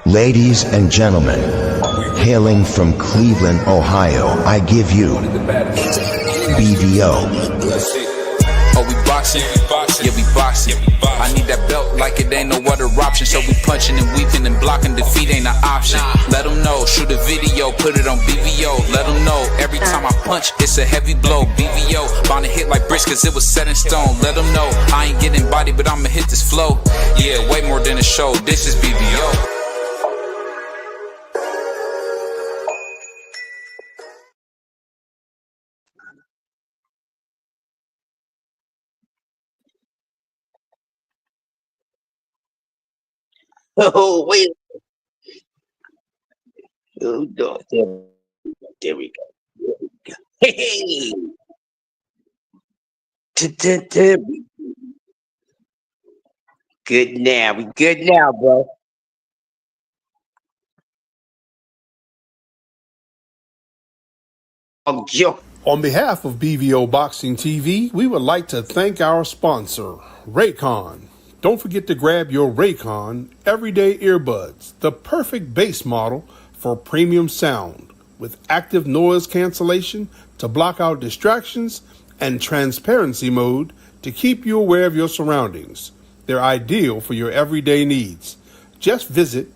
Ladies and gentlemen, hailing from Cleveland, Ohio, I give you BVO. Oh, we boxing? Yeah, we boxing. I need that belt like it ain't no other option. So we punching and weaving and blocking. Defeat ain't an option. Let them know. Shoot a video, put it on BVO. Let them know. Every time I punch, it's a heavy blow. BVO, bound to hit like bricks cause it was set in stone. Let them know. I ain't getting body, but I'ma hit this flow. Yeah, way more than a show. This is BVO. Oh, wait. Oh, no. There we go. Hey. Good now. We good now, bro. Joe. On behalf of BVO Boxing TV, we would like to thank our sponsor, Raycon. Don't forget to grab your Raycon Everyday Earbuds, the perfect bass model for premium sound, with active noise cancellation to block out distractions and transparency mode to keep you aware of your surroundings. They're ideal for your everyday needs. Just visit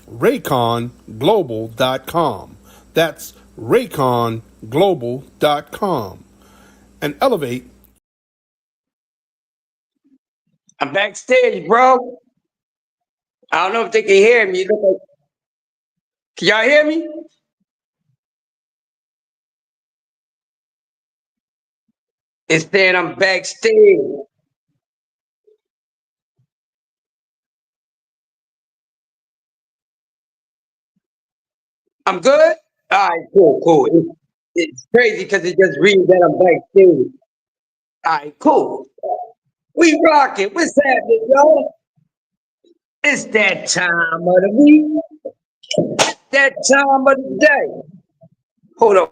RayconGlobal.com. That's RayconGlobal.com and elevate. I'm backstage, bro. I don't know if they can hear me. Can y'all hear me? It's saying I'm backstage. I'm good? All right, cool. It's crazy because it just reads that I'm backstage. All right, cool. We rocking. What's happening, y'all? It's that time of the week, that time of the day. Hold on.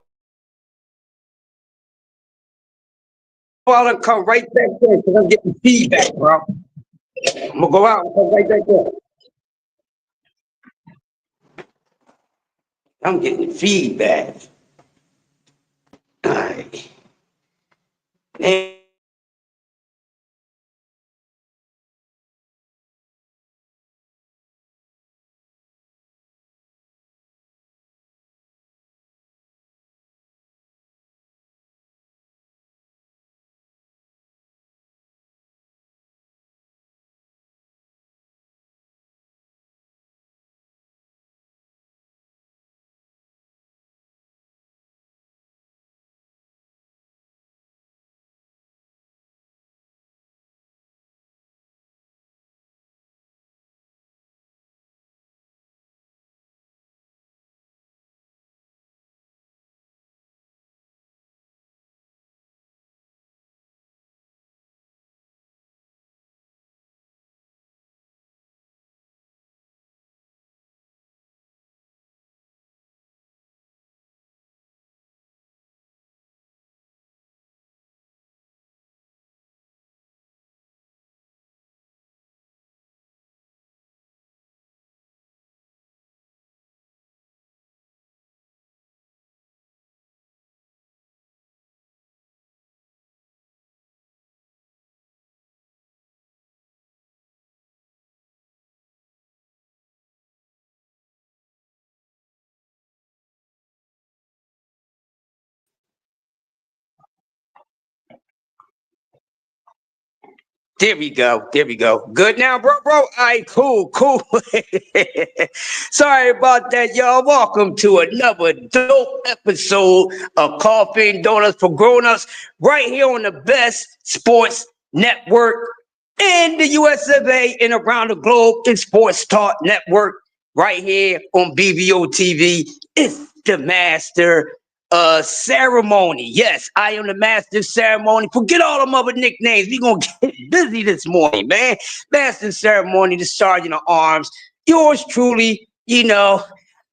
I'll come right back there because I'm getting feedback, bro. I'm gonna go out and come right back there. I'm getting feedback. All right. And there we go. Good now, bro. All right, cool. Sorry about that, y'all. Welcome to another dope episode of Coffee and Donuts for Grown-Ups, right here on the best sports network in the US of A and around the globe, in Sports Talk Network, right here on BVO TV. It's the master ceremony. Yes, I am the master of ceremony. Forget all them other nicknames. We gonna get busy this morning, man. Master of ceremony, the sergeant of arms. Yours truly. You know,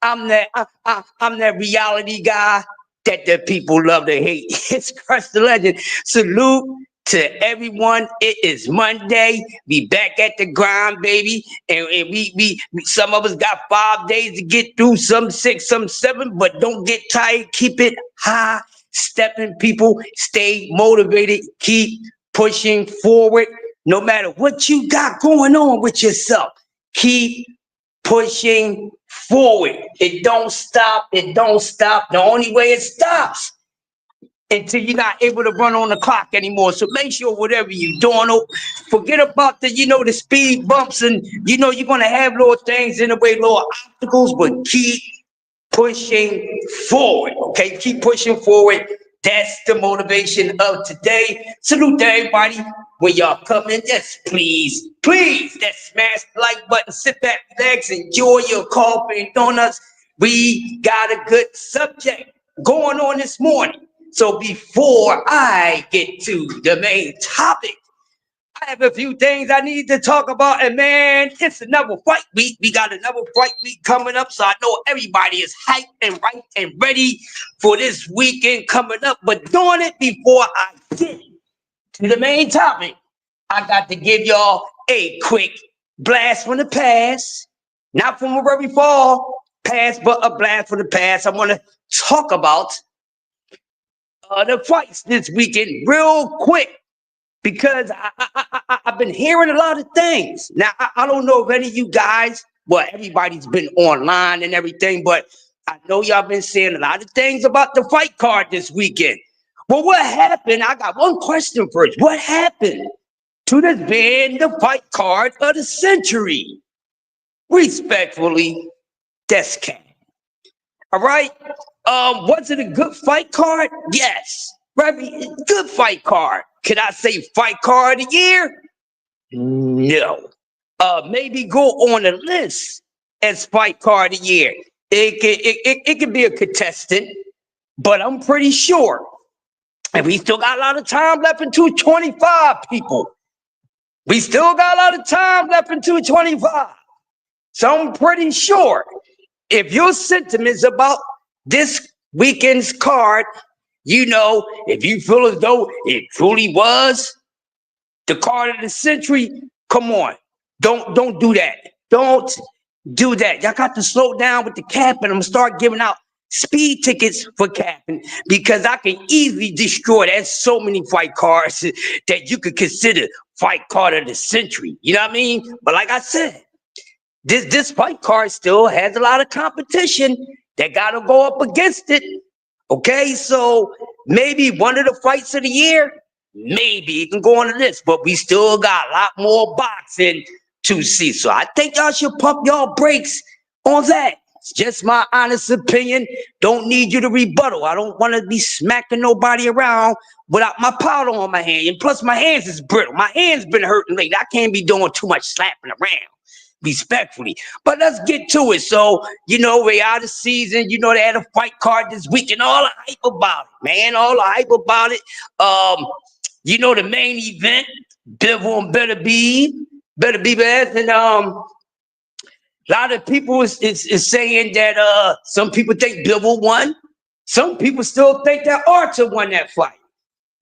I'm that reality guy that the people love to hate. It's Crush the Legend. Salute to everyone. It is Monday. We back at the grind, baby. And we some of us got 5 days to get through, some 6, some 7, but don't get tired. Keep it high stepping, people. Stay motivated. Keep pushing forward. No matter what you got going on with yourself, keep pushing forward. It don't stop. It don't stop. The only way it stops until you're not able to run on the clock anymore. So make sure whatever you're doing, forget about the, the speed bumps, and you're going to have little things in the way, little obstacles, but keep pushing forward. Okay, keep pushing forward. That's the motivation of today. Salute to everybody. When y'all come in, yes, please, that smash the like button, sit back, relax, enjoy your coffee and donuts. We got a good subject going on this morning. So before I get to the main topic, I have a few things I need to talk about. And man, it's another fight week. We got another fight week coming up. So I know everybody is hyped and right and ready for this weekend coming up. But doing it before I get to the main topic, I got to give y'all a quick blast from the past. Not from a very far past, but a blast from the past. I want to talk about the fights this weekend real quick, because I've been hearing a lot of things. Now, I don't know if any of you guys, well, everybody's been online and everything, but I know y'all been saying a lot of things about the fight card this weekend. Well, what happened? I got one question first. What happened to this being the fight card of the century? Respectfully, that's cat. All right? Was it a good fight card? Yes. Right? Good fight card. Could I say fight card of the year? No. Maybe go on the list as fight card of the year. It could be a contestant, but I'm pretty sure. And we still got a lot of time left in 225, people. We still got a lot of time left in 225. So I'm pretty sure if your sentiments about this weekend's card, if you feel as though it truly was the card of the century, come on. Don't do that. Don't do that. Y'all got to slow down with the capping. I'm gonna start giving out speed tickets for capping, because I can easily destroy that. There's so many fight cards that you could consider fight card of the century. You know what I mean? But like I said, this fight card still has a lot of competition that got to go up against it. Okay, so maybe one of the fights of the year, maybe it can go on the list, but we still got a lot more boxing to see. So I think y'all should pump y'all brakes on that. It's just my honest opinion. Don't need you to rebuttal. I don't want to be smacking nobody around without my powder on my hand. And plus, my hands is brittle. My hands been hurting lately. I can't be doing too much slapping around, respectfully. But let's get to it. So, we're out of season. They had a fight card this weekend. All the hype about it, man. All the hype about it. The main event, Bivol and Better Be Best. And a lot of people is saying that some people think Bivol won. Some people still think that Archer won that fight.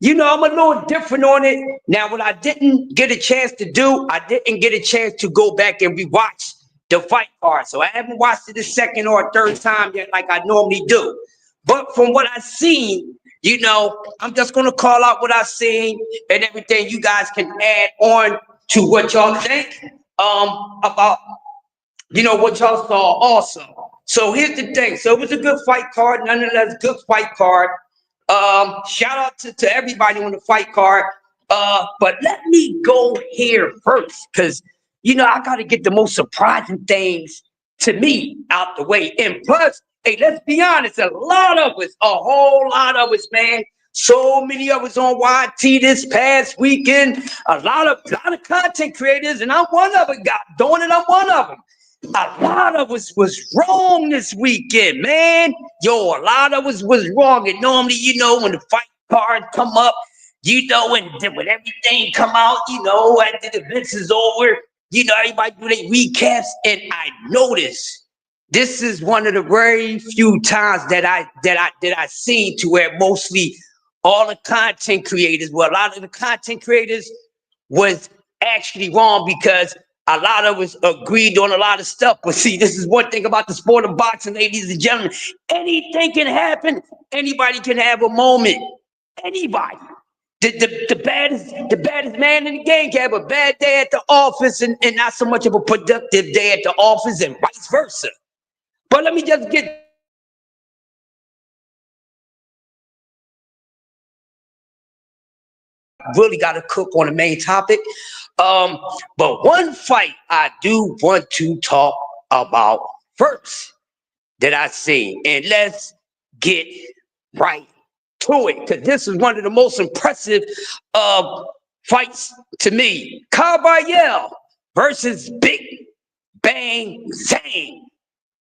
I'm a little different on it. Now, what I didn't get a chance to do, I didn't get a chance to go back and rewatch the fight card. So I haven't watched it a second or a third time yet like I normally do. But from what I've seen, I'm just going to call out what I've seen, and everything you guys can add on to what y'all think about, what y'all saw also. So here's the thing. So it was a good fight card, nonetheless, good fight card. Shout out to everybody on the fight card. But let me go here first, because I gotta get the most surprising things to me out the way. And plus, hey, let's be honest, a whole lot of us, man. So many of us on YT this past weekend. A lot of content creators, and I'm one of them. I'm one of them. A lot of us was wrong this weekend, man. A lot of us was wrong. And normally, when the fight cards come up, and then when everything come out, after the events is over, everybody do their recaps. And I noticed this is one of the very few times that I seen to where mostly all the content creators. Well, a lot of the content creators was actually wrong because a lot of us agreed on a lot of stuff. But see, this is one thing about the sport of boxing, ladies and gentlemen. Anything can happen. Anybody can have a moment. Anybody. The baddest man in the game can have a bad day at the office and not so much of a productive day at the office, and vice versa. But let me just get really got to cook on the main topic. But one fight I do want to talk about first that I seen, and let's get right to it, because this is one of the most impressive fights to me. Kabayel versus Big Bang Zhang.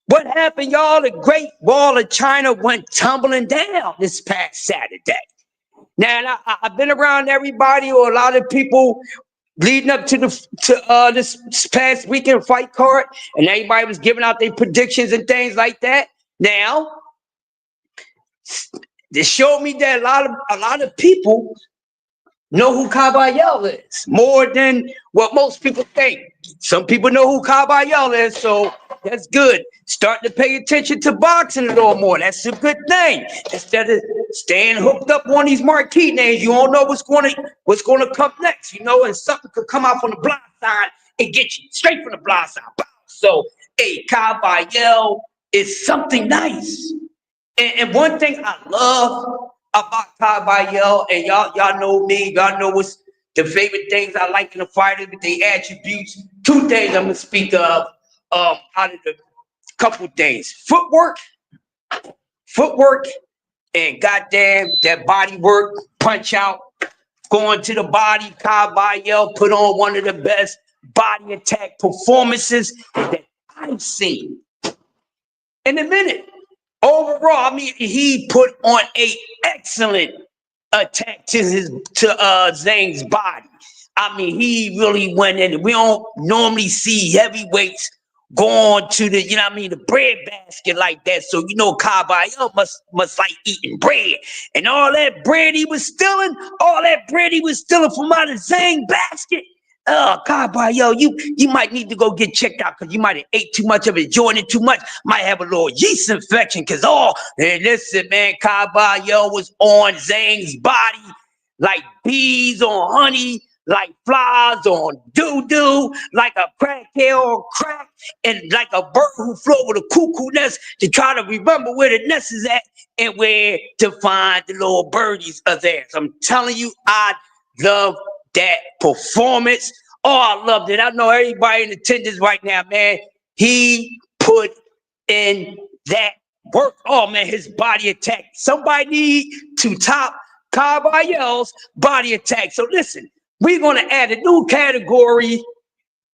What happened, y'all? The Great Wall of China went tumbling down this past Saturday. Now, I've been around everybody or a lot of people leading up to this past weekend fight card, and everybody was giving out their predictions and things like that. Now, this showed me that a lot of people know who Kabayel is more than what most people think. Some people know who Kabayel is, so that's good. Starting to pay attention to boxing a little more. That's a good thing. Instead of staying hooked up on these marquee names, you don't know what's gonna come next, you know, and something could come out from the blind side and get you straight from the blind side. So, hey, Kabayel is something nice. And one thing I love about Kabayel, and y'all know me, y'all know what's the favorite things I like in a fighter with the attributes. Two things I'm gonna speak of out of the couple things: footwork, and goddamn that body work, punch out, going to the body. Kabayel put on one of the best body attack performances that I've seen in a minute. Overall, I mean, he put on a excellent attack to Zhang's body. I mean, he really went in. We don't normally see heavyweights going to the, you know what I mean, the bread basket like that. So, you know, Kabayel must like eating bread. And all that bread he was stealing from out of Zhang basket. Kabayel, you might need to go get checked out because you might have ate too much of it, enjoying it too much. Might have a little yeast infection because, listen, man, Kabayel was on Zhang's body like bees on honey, like flies on doo-doo, like a crackhead on crack, and like a bird who flew over the cuckoo nest to try to remember where the nest is at and where to find the little birdies are there. So I'm telling you, I love that performance. Oh, I loved it. I know everybody in attendance right now, man. He put in that work. Oh, man, his body attack. Somebody need to top Kabayel's body attack. So listen, we're going to add a new category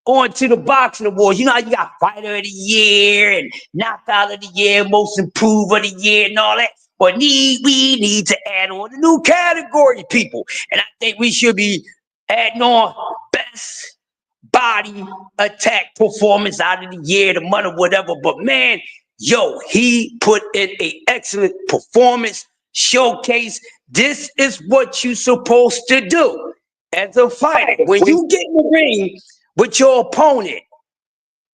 onto the boxing awards. You know how you got fighter of the year and knockout of the year, most improved of the year and all that. But we need to add on a new category, people. And I think we should be adding on best body attack performance out of the year, the month, or whatever. But man, he put in an excellent performance showcase. This is what you're supposed to do as a fighter. When you get in the ring with your opponent,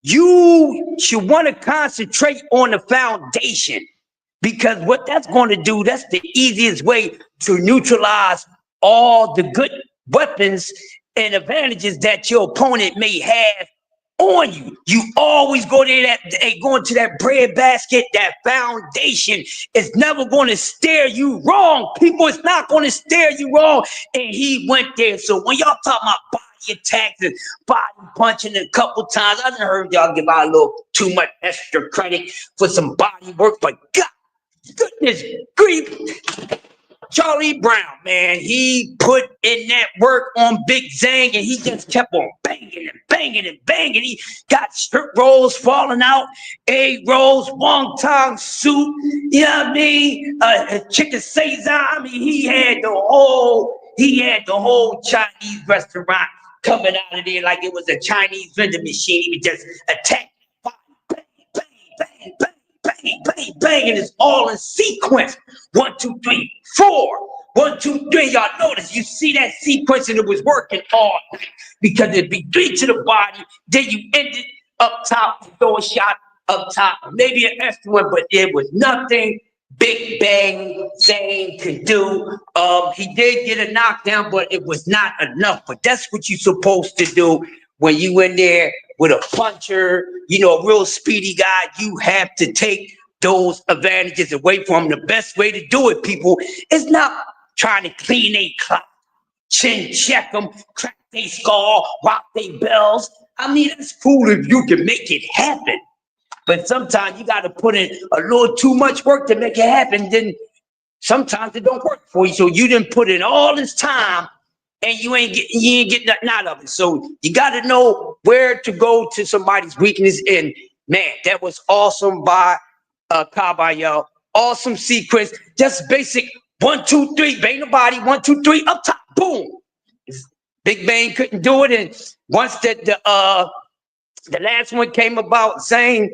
you should want to concentrate on the foundation, because what that's going to do, that's the easiest way to neutralize all the good weapons and advantages that your opponent may have on you. You always go there, going to that bread basket. That foundation is never going to steer you wrong. People, it's not going to steer you wrong. And he went there. So when y'all talk about body attacks and body punching a couple times, I done heard y'all give out a little too much extra credit for some body work, but goodness grief, Charlie Brown, man, he put in that work on Big Zhang, and he just kept on banging and banging and banging. He got strip rolls falling out, egg rolls, wonton soup, you know what I mean? Chicken Seitan. I mean, he had the whole Chinese restaurant coming out of there like it was a Chinese vending machine. He would just attack, bang, bang, bang, bang, bang, bang, bang, and it's all in sequence. 1, 2, 3, 4. 1, 2, 3. Y'all notice you see that sequence and it was working all night because it'd be 3 to the body. Then you ended up top, throw a shot up top, maybe an extra one, but there was nothing Big Bang Zane could do. He did get a knockdown, but it was not enough. But that's what you're supposed to do when you in there with a puncher, you know, a real speedy guy. You have to take those advantages away from him. The best way to do it, people, is not trying to clean a clock, chin check them, crack their skull, rock their bells. I mean, it's cool if you can make it happen. But sometimes you got to put in a little too much work to make it happen. Then sometimes it don't work for you. So you didn't put in all this time and you ain't get nothing out of it. So you got to know where to go to somebody's weakness. And man, that was awesome by Caballo. Awesome sequence. Just basic 1, 2, 3, bang the body. 1, 2, 3, up top, boom. Big Bang couldn't do it. And once the last one came about, saying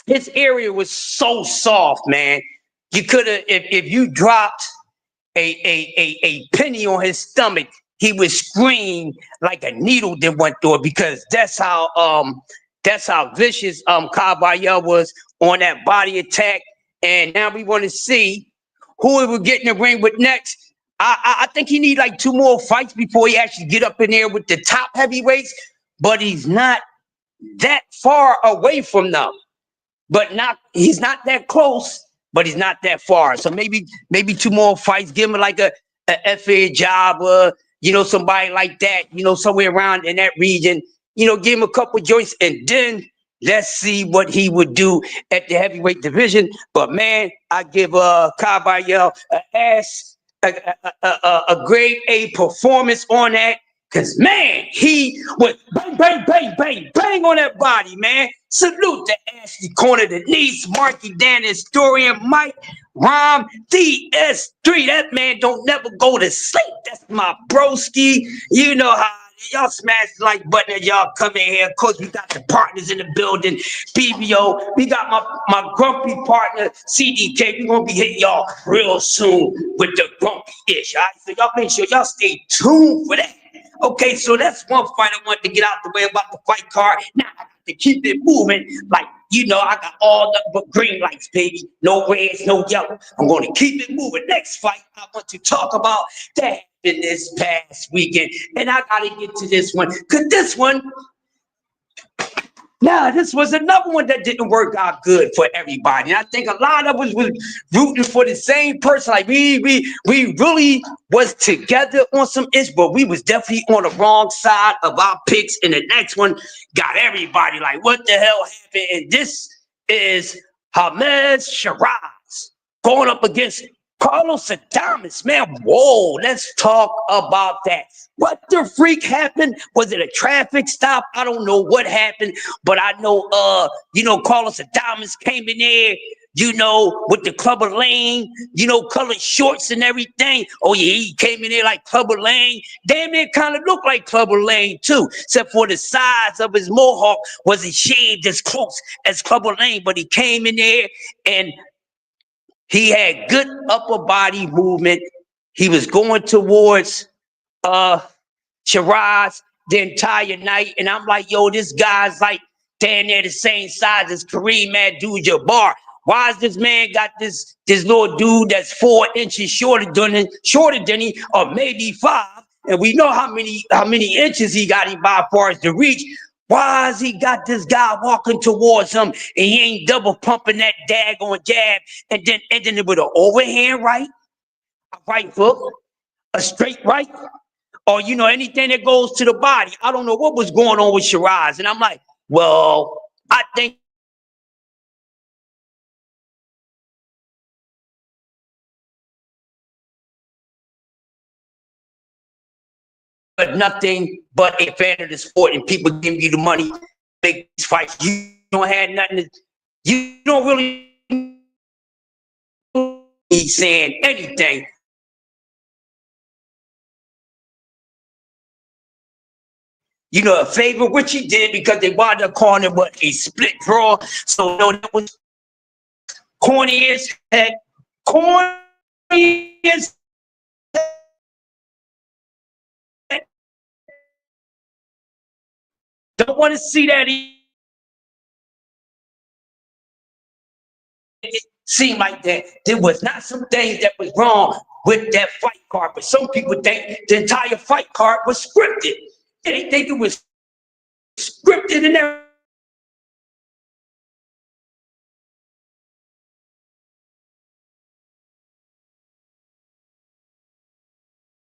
his area was so soft, man. You could have, if you dropped a penny on his stomach, he would scream like a needle that went through it, because that's how vicious Caballo was on that body attack. And now we want to see who he would get in the ring with next. I think he need like 2 more fights before he actually get up in there with the top heavyweights, but he's not that far away from them. He's not that close, but he's not that far. So maybe 2 more fights, give him like a FA job, you know, somebody like that, you know, somewhere around in that region, you know, give him a couple joints, and then let's see what he would do at the heavyweight division. But man, I give Caballo a grade A performance on that. Cause man, he was bang, bang, bang, bang, bang on that body, man. Salute to Ashley Corner, Denise, Marky, Dan, Historian, Mike, Rom, DS3. That man don't never go to sleep. That's my broski. You know how y'all smash the like button and y'all come in here. Of course, we got the partners in the building. BBO, we got my grumpy partner, CDK. We're gonna be hitting y'all real soon with the grumpy-ish. All right? So y'all make sure y'all stay tuned for that. Okay, so that's one fight I wanted to get out the way about the fight card. Now I got to keep it moving. Like, you know, I got all the green lights, baby. No reds, no yellow. I'm going to keep it moving. Next fight I want to talk about that happened this past weekend. And I got to get to this one, because this one, now, this was another one that didn't work out good for everybody. And I think a lot of us was rooting for the same person. Like we really was together on some ish, but we was definitely on the wrong side of our picks. And the next one got everybody like, what the hell happened? And this is Hamzat Shiraz going up against Carlos Adames. Man, whoa, let's talk about that. What the freak happened? Was it a traffic stop? I don't know what happened, but I know, you know, Carlos Adames came in there, you know, with the Clubber Lang, you know, colored shorts and everything. Oh yeah, he came in there like Clubber Lang. Damn, it kind of looked like Clubber Lang too, except for the size of his mohawk wasn't shaved as close as Clubber Lang. But he came in there and he had good upper body movement. He was going towards Shiraz the entire night. And I'm like, yo, this guy's like damn near the same size as Kareem Abdul-Jabbar. Why is this man got this little dude that's 4 inches shorter than him, or maybe 5? And we know how many inches he got him by as far as the reach. Why has he got this guy walking towards him and he ain't double pumping that daggone jab and then ending it with an overhand right, a right hook, a straight right, or, you know, anything that goes to the body? I don't know what was going on with Shiraz. And I'm like, well, I think but nothing but a fan of the sport, and people give you the money, make these fights. You don't have nothing. You don't really be saying anything. You know, a favor, which he did, because they wound up calling it what, a split draw. So no, that was corny as heck. Corny Don't want to see that. It seemed like that there was not some things that was wrong with that fight card, but some people think the entire fight card was scripted. They think it was scripted and everything.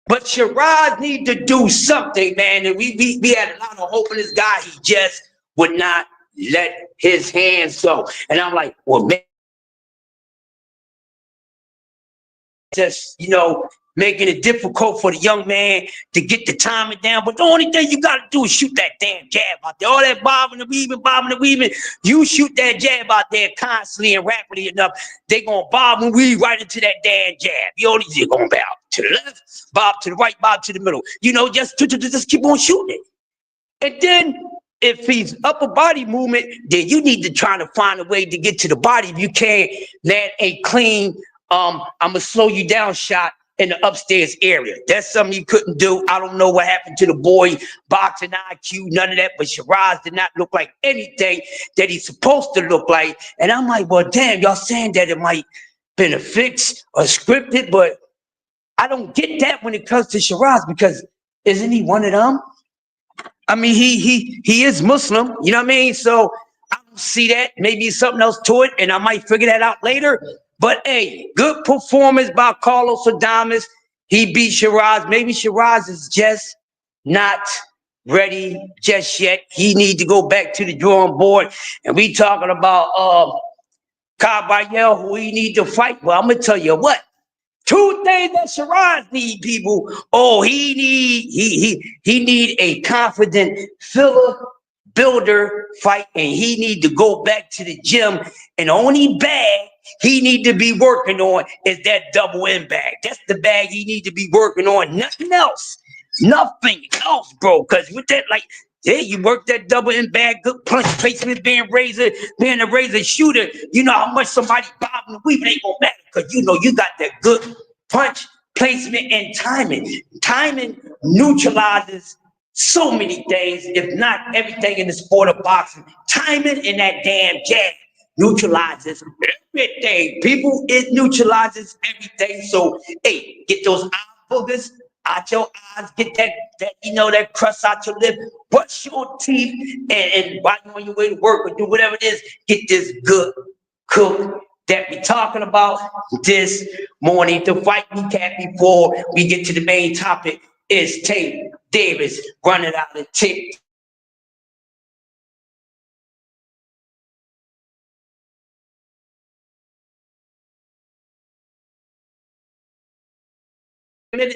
But Shiraz need to do something, man. And we had a lot of hope in this guy. He just would not let his hands go. And I'm like, well, man, just, making it difficult for the young man to get the timing down. But the only thing you got to do is shoot that damn jab out there. All that bobbing and weaving. You shoot that jab out there constantly and rapidly enough, they going to bob and weave right into that damn jab. You're going to bob to the left, bob to the right, bob to the middle. Just keep on shooting it. And then if he's upper body movement, then you need to try to find a way to get to the body. If you can't land a clean, I'm going to slow you down shot in the upstairs area. That's something you couldn't do. I don't know what happened to the boy, boxing IQ, none of that, but Shiraz did not look like anything that he's supposed to look like. And I'm like, well, damn, y'all saying that it might been a fix or scripted, but I don't get that when it comes to Shiraz, because isn't he one of them? I mean, he is Muslim, you know what I mean? So I don't see that. Maybe something else to it, and I might figure that out later. But hey, good performance by Carlos Adames. He beat Shiraz. Maybe Shiraz is just not ready just yet. He need to go back to the drawing board. And we talking about Kabayel, who he need to fight. Well, I'm gonna tell you what. Two things that Shiraz need, people. Oh, he need a confident filler builder fight, and he need to go back to the gym. And the only bag he need to be working on is that double M bag. That's the bag he need to be working on. Nothing else. Nothing else, bro. Because with that, yeah, you work that double M bag, good punch placement, being a razor shooter. You know how much somebody bobbing and weaving ain't gonna matter, because you got that good punch placement and timing. Timing neutralizes so many things, if not everything in the sport of boxing. Timing in that damn jab neutralizes everything. People, it neutralizes everything. So, hey, get those eye boogers out your eyes, get that crust out your lip, brush your teeth, and while you're on your way to work or do whatever it is, get this good cook that we're talking about this morning. The fight recap before we get to the main topic is Tank Davis running out the tip.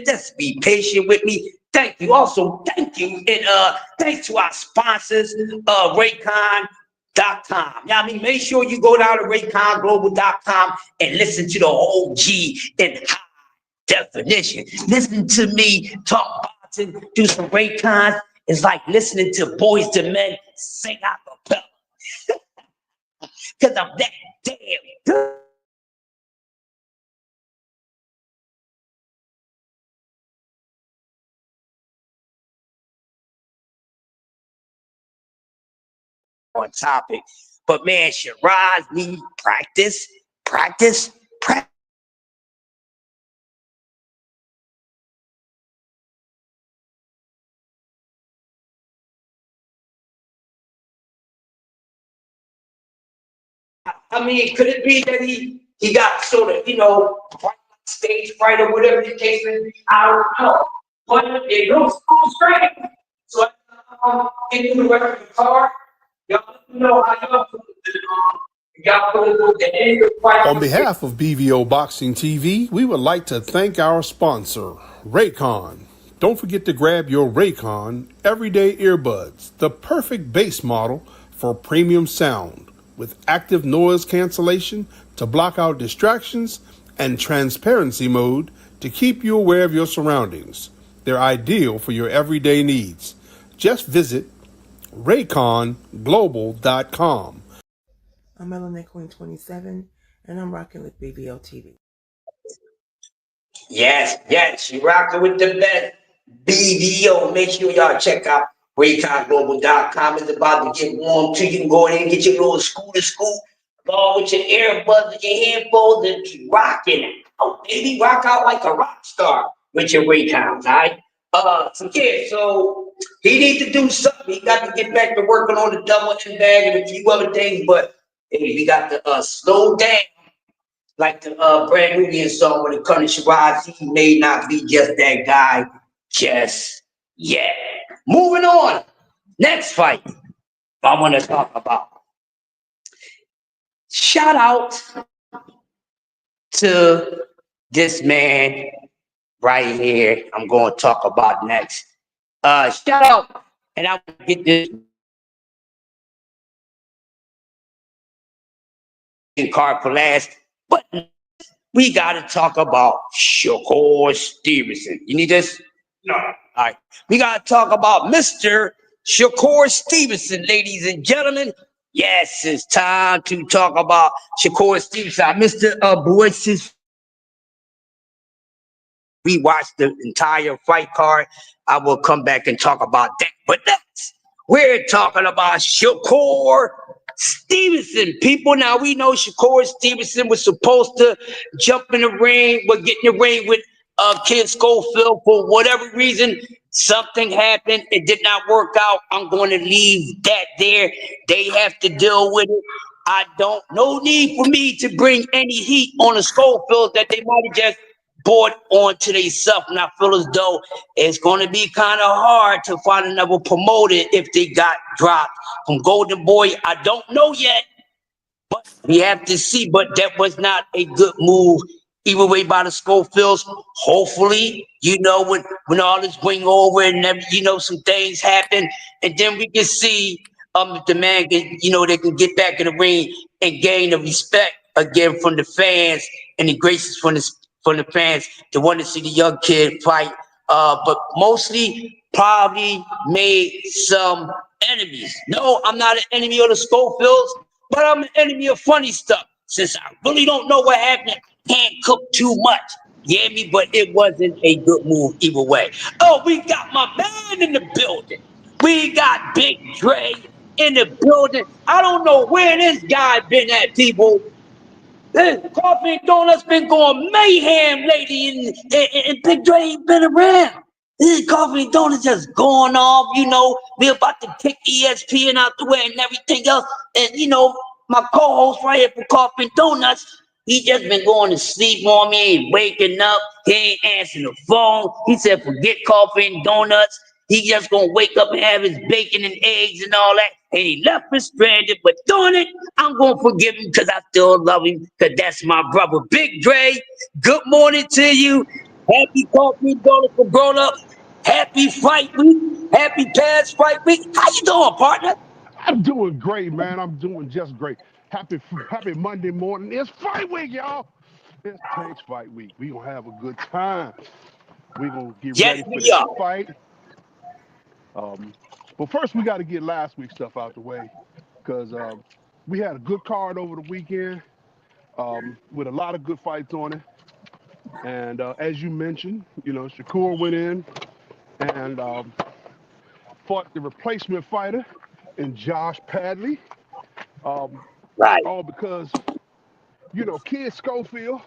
Just be patient with me. Thank you. Also, thank you. And thanks to our sponsors, Raycon.com. Yeah, I mean, make sure you go down to RayconGlobal.com and listen to the OG in high definition. Listen to me talk boxing, do some Raycons. It's like listening to Boys to Men sing acapella. Because I'm that damn good. On topic, but man, Shiraz need practice. I mean, could it be that he got sort of, stage fright or whatever the case may be? I don't know, but it looks straight. So into the rest of the card. On behalf of BVO Boxing TV, we would like to thank our sponsor, Raycon. Don't forget to grab your Raycon Everyday Earbuds, the perfect bass model for premium sound, with active noise cancellation to block out distractions and transparency mode to keep you aware of your surroundings. They're ideal for your everyday needs. Just visit RayconGlobal.com. I'm Melanin Queen 27, and I'm rocking with BVO TV. Yes, you rocking with the best BVO. Make sure y'all check out RayconGlobal.com. It's about to get warm too. You can go in and get your little scooter scoop, along with your earbuds and your headphones and be rocking out. Baby, rock out like a rock star with your Raycons, all right? So he needs to do something. He got to get back to working on the double end bag and a few other things, but hey, we got to slow down like the brand Nubian song when it comes to Shiraz, he may not be just that guy just yet. Moving on. Next fight I want to talk about. Shout out to this man right here. I'm going to talk about next. Shout out, and I want to get this card for last, but we got to talk about Shakur Stevenson. You need this? No. All right. We got to talk about Mr. Shakur Stevenson, ladies and gentlemen. Yes, it's time to talk about Shakur Stevenson. Mr. Boyce's. We watched the entire fight card. I will come back and talk about that. But next, we're talking about Shakur Stevenson. People, now we know Shakur Stevenson was supposed to jump in the ring, but get in the ring with Kid Schofield. For whatever reason, something happened. It did not work out. I'm going to leave that there. They have to deal with it. No need for me to bring any heat on the Schofield that they might have just bought onto themselves. And I feel as though it's going to be kind of hard to find another promoter if they got dropped from Golden Boy. I don't know yet, but we have to see. But that was not a good move either way by the Schofields. Hopefully, when all this going over and some things happen, and then we can see if the man can, they can get back in the ring and gain the respect again from the fans and the graces from the fans to want to see the young kid fight. But mostly probably made some enemies. No, I'm not an enemy of the Schofields, but I'm an enemy of funny stuff. Since I really don't know what happened, I can't cook too much. You hear me? But it wasn't a good move either way. Oh, we got my man in the building. We got Big Dre in the building. I don't know where this guy been at, people. This Coffee and Donuts been going mayhem lately, and Big Dre ain't been around. This Coffee and Donuts just going off, we about to kick ESPN out the way and everything else. And, my co-host right here for Coffee and Donuts, he just been going to sleep on me and waking up. He ain't answering the phone. He said, forget Coffee and Donuts. He just gonna wake up and have his bacon and eggs and all that. And he left me stranded, but darn it, I'm gonna forgive him because I still love him, because that's my brother. Big Dre, good morning to you. Happy Coffee and Donuts for grown-ups. Happy fight week. Happy past fight week. How you doing, partner? I'm doing great, man. I'm doing just great. Happy Monday morning. It's fight week, y'all. It's Tank's fight week. We gonna have a good time. We gonna get ready for this fight. But first, we got to get last week's stuff out the way, because we had a good card over the weekend with a lot of good fights on it. And as you mentioned, Shakur went in and fought the replacement fighter in Josh Padley. Right. All because, Kid Schofield,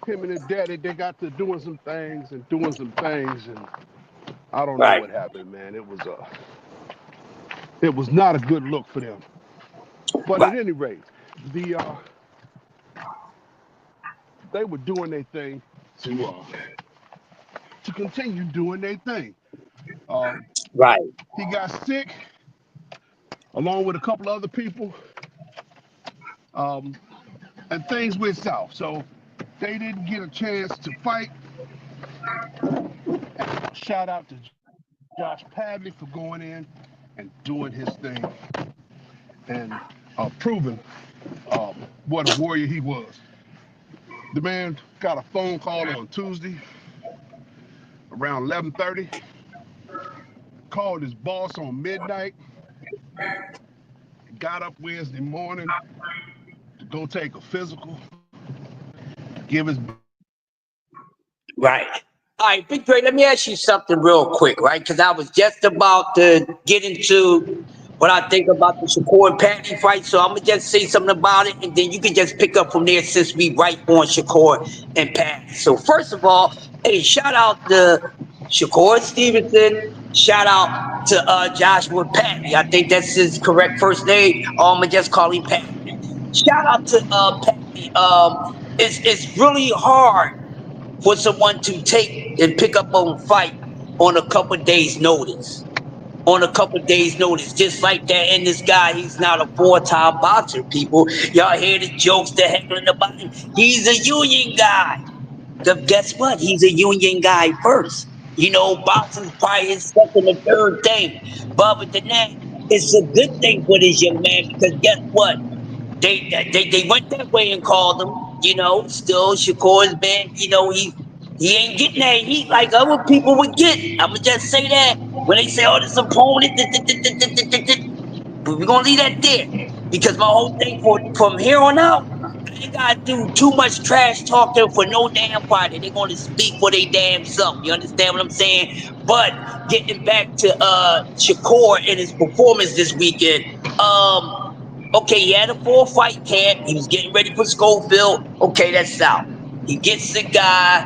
him and his daddy, they got to doing some things, and I don't know what happened, man. It was not a good look for them. But at any rate, they were doing their thing to continue doing their thing. He got sick, along with a couple other people, and things went south. So they didn't get a chance to fight. And shout out to Josh Padley for going in and doing his thing and proving what a warrior he was. The man got a phone call on Tuesday around 11:30, called his boss on midnight, got up Wednesday morning to go take a physical, give his Right. All right, Big Dre, let me ask you something real quick, right? Because I was just about to get into what I think about the Shakur and Patty fight. So I'm going to just say something about it, and then you can just pick up from there since we right on Shakur and Patty. So first of all, hey, shout out to Shakur Stevenson. Shout out to Joshua Patty. I think that's his correct first name. I'm going to just call him Patty. Shout out to Patty. It's really hard for someone to take and pick up on fight on a couple days notice. On a couple days notice, just like that. And this guy, he's not a 4-time boxer, people. Y'all hear the jokes, the heckling about him. He's a union guy. Guess what? He's a union guy first. You know, boxing's probably his second or third thing. But other than that, it's a good thing for this young man because guess what? They went that way and called him. You know, still Shakur's been, you know, he ain't getting that heat like other people would get. I'ma just say that. When they say, oh, this opponent, but we're gonna leave that there. Because my whole thing from here on out, I ain't gotta do too much trash talking for no damn party. They're gonna speak for their damn self. You understand what I'm saying? But getting back to Shakur and his performance this weekend, okay, he had a 4-fight camp. He was getting ready for Schofield. Okay, that's out. He gets the guy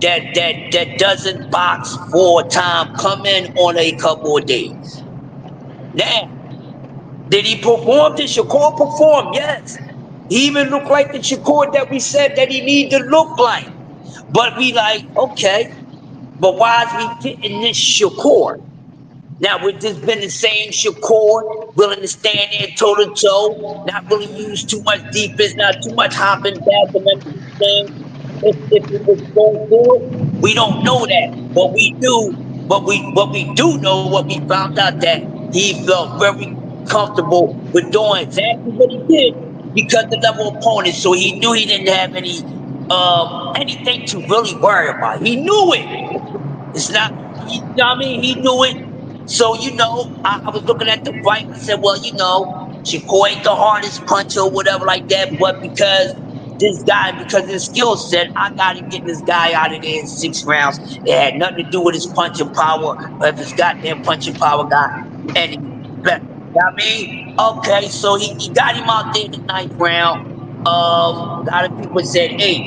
that doesn't box 4 times come in on a couple of days. Now, did he perform? Did Shakur perform? Yes. He even looked like the Shakur that we said that he needed to look like. But we like, okay, but why is we getting this Shakur? Now, would this been the same Shakur, willing to stand there toe to toe, not really use too much defense, not too much hopping back and everything? If he was going forward, we don't know that, but we do. But we do know what we found out that he felt very comfortable with doing exactly what he did because the level of opponent. So he knew he didn't have anything to really worry about. He knew it. It's not, you know what I mean? He knew it. So, you know, I was looking at the fight. I said, well, you know, Shakur ain't the hardest puncher or whatever like that. But because this guy, because of his skill set, I got him getting this guy out of there in 6 rounds. It had nothing to do with his punching power or if his goddamn punching power got any better. You know what I mean? Okay, so he got him out there in the 9th round. A lot of people said, hey,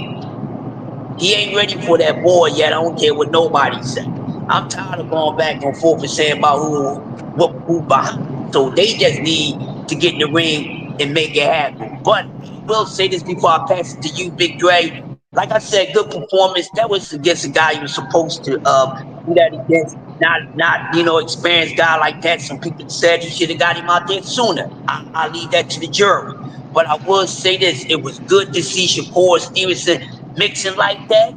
he ain't ready for that boy yet. I don't care what nobody say. I'm tired of going back and forth and saying about who behind. So they just need to get in the ring and make it happen. But I will say this before I pass it to you, Big Dre. Like I said, good performance. That was against a guy you were supposed to do that against. Not experienced guy like that. Some people said you should have got him out there sooner. I leave that to the jury. But I will say this: it was good to see Shakur Stevenson mixing like that.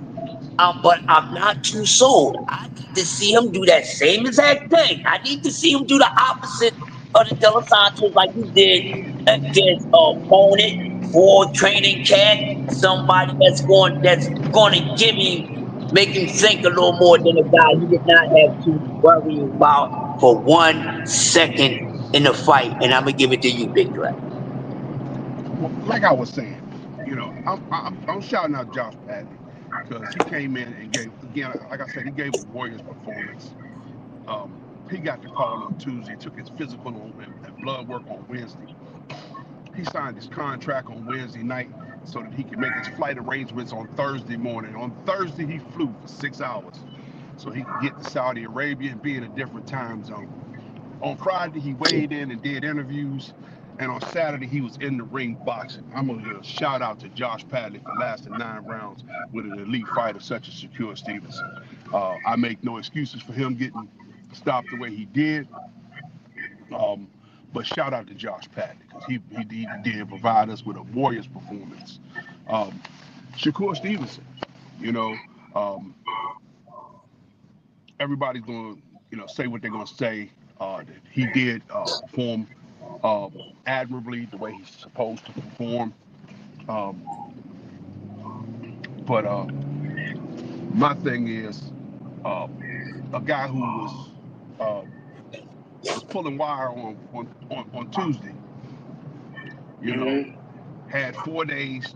But I'm not too sold. I need to see him do that same exact thing. I need to see him do the opposite of the De Los Santos like he did against opponent for training cat, somebody that's going to give him, make him think a little more than a guy he did not have to worry about for 1 second in the fight. And I'm gonna give it to you, Big Dre. Well, like I was saying, I'm shouting out Josh Padley because he came in and gave, again, like I said, he gave a Warriors performance. He got the call on Tuesday, took his physical and blood work on Wednesday. He signed his contract on Wednesday night so that he could make his flight arrangements on Thursday morning. On Thursday, he flew for 6 hours so he could get to Saudi Arabia and be in a different time zone. On Friday, he weighed in and did interviews. And on Saturday, he was in the ring boxing. I'm going to give a shout out to Josh Padley for lasting 9 rounds with an elite fighter such as Shakur Stevenson. I make no excuses for him getting stopped the way he did. But shout out to Josh Padley because he did provide us with a Warriors performance. Shakur Stevenson, you know, everybody's going to, say what they're going to say. He did perform admirably the way he's supposed to perform. Um, but my thing is, a guy who was pulling wire on Tuesday, Mm-hmm. had 4 days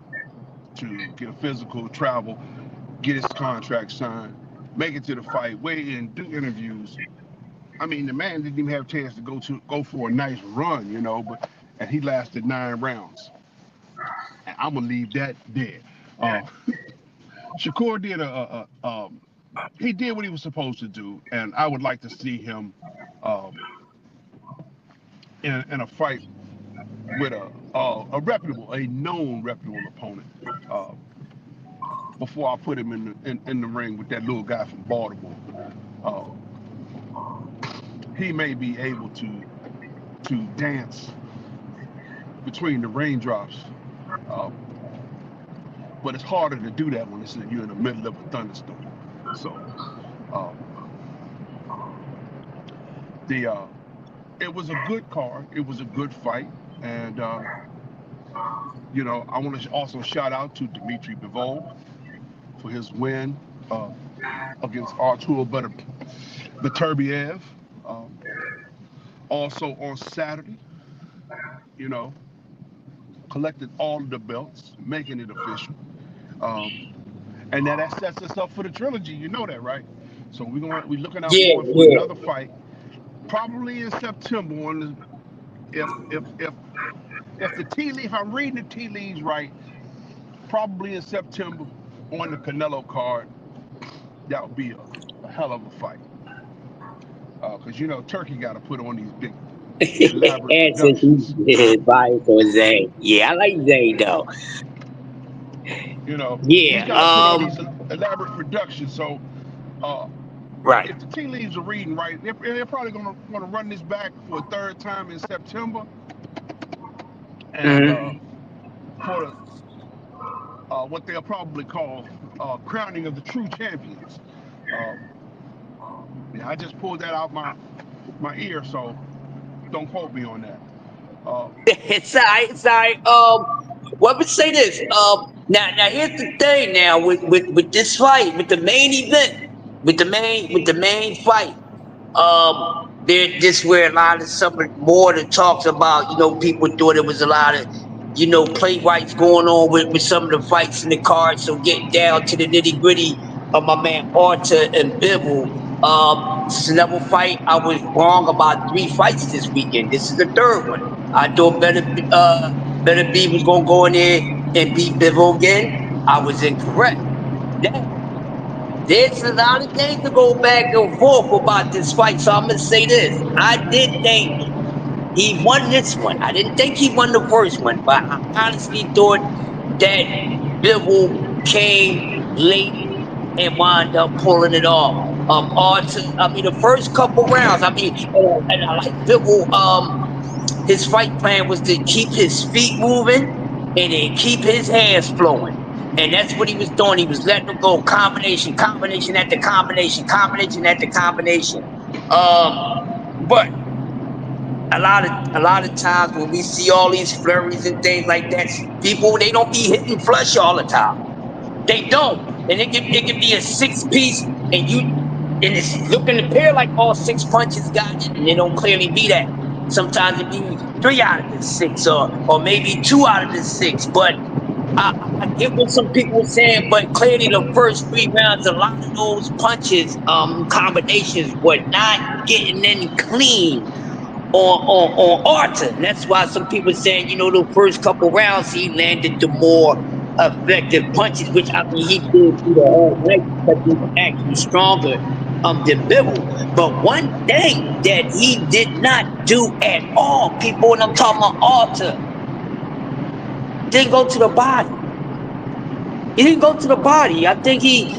to get a physical travel. get his contract signed, make it to the fight, weigh in, do interviews. I mean, the man didn't even have a chance to go for a nice run, and he lasted 9 rounds. And I'm gonna leave that dead. Uh, Shakur did he did what he was supposed to do, and I would like to see him um, in a fight with a known reputable opponent. Uh, before I put him in the ring with that little guy from Baltimore, uh, he may be able to dance between the raindrops, uh, but it's harder to do that when you're in the middle of a thunderstorm. So uh, it was a good card. It was a good fight, and I want to also shout out to Dmitry Bivol for his win against Artur Beterbiev. Also on Saturday, collected all of the belts, making it official. And now that sets us up for the trilogy. You know that, right? So we're looking out Yeah, for yeah. another fight, probably in September. If the tea leaf, if I'm reading the tea leaves right, probably in September on the Canelo card. That would be a hell of a fight. Because Turkey got to put on these big elaborate And since productions. he did buy for Zay. Yeah, I like Zay though. He's got to put on Yeah. these elaborate productions. So Right. if the tea leaves are reading right, they're probably going to run this back for a third time in September, and for what they'll probably call crowning of the true champions. I just pulled that out my ear, so don't quote me on that. It's alright. It's alright. Well, let's say this. Now here's the thing. Now with this fight, with the main event, with the main fight, this where a lot of some more that talks about. People thought it was a lot of, playwrights going on with some of the fights in the card. So getting down to the nitty gritty of my man Artur and Bivol. This is another fight. I was wrong about 3 fights this weekend. This is the third one. I thought Better B was gonna go in there and beat Bivol again. I was incorrect. There's a lot of things to go back and forth about this fight. So I'm gonna say this. I did think he won this one. I didn't think he won the first one, but I honestly thought that Bivol came late and wound up pulling it off. The first couple rounds, and I like Bivol. His fight plan was to keep his feet moving and then keep his hands flowing. And that's what he was doing. He was letting them go combination after combination after combination. But a lot of times when we see all these flurries and things like that, people, they don't be hitting flush all the time. They don't. And it can be a 6-piece and it's looking to appear like all 6 punches got it, and it don't clearly be that. Sometimes it be 3 out of the 6 or maybe 2 out of the 6. But I get what some people are saying, but clearly the first 3 rounds, a lot of those punches, combinations were not getting in clean on Artur. And that's why some people are saying, the first couple rounds he landed the more effective punches, which he did through the whole night because he was actually stronger than Bivol. But one thing that he did not do at all, people, when I'm talking about Artur, didn't go to the body. He didn't go to the body. I think he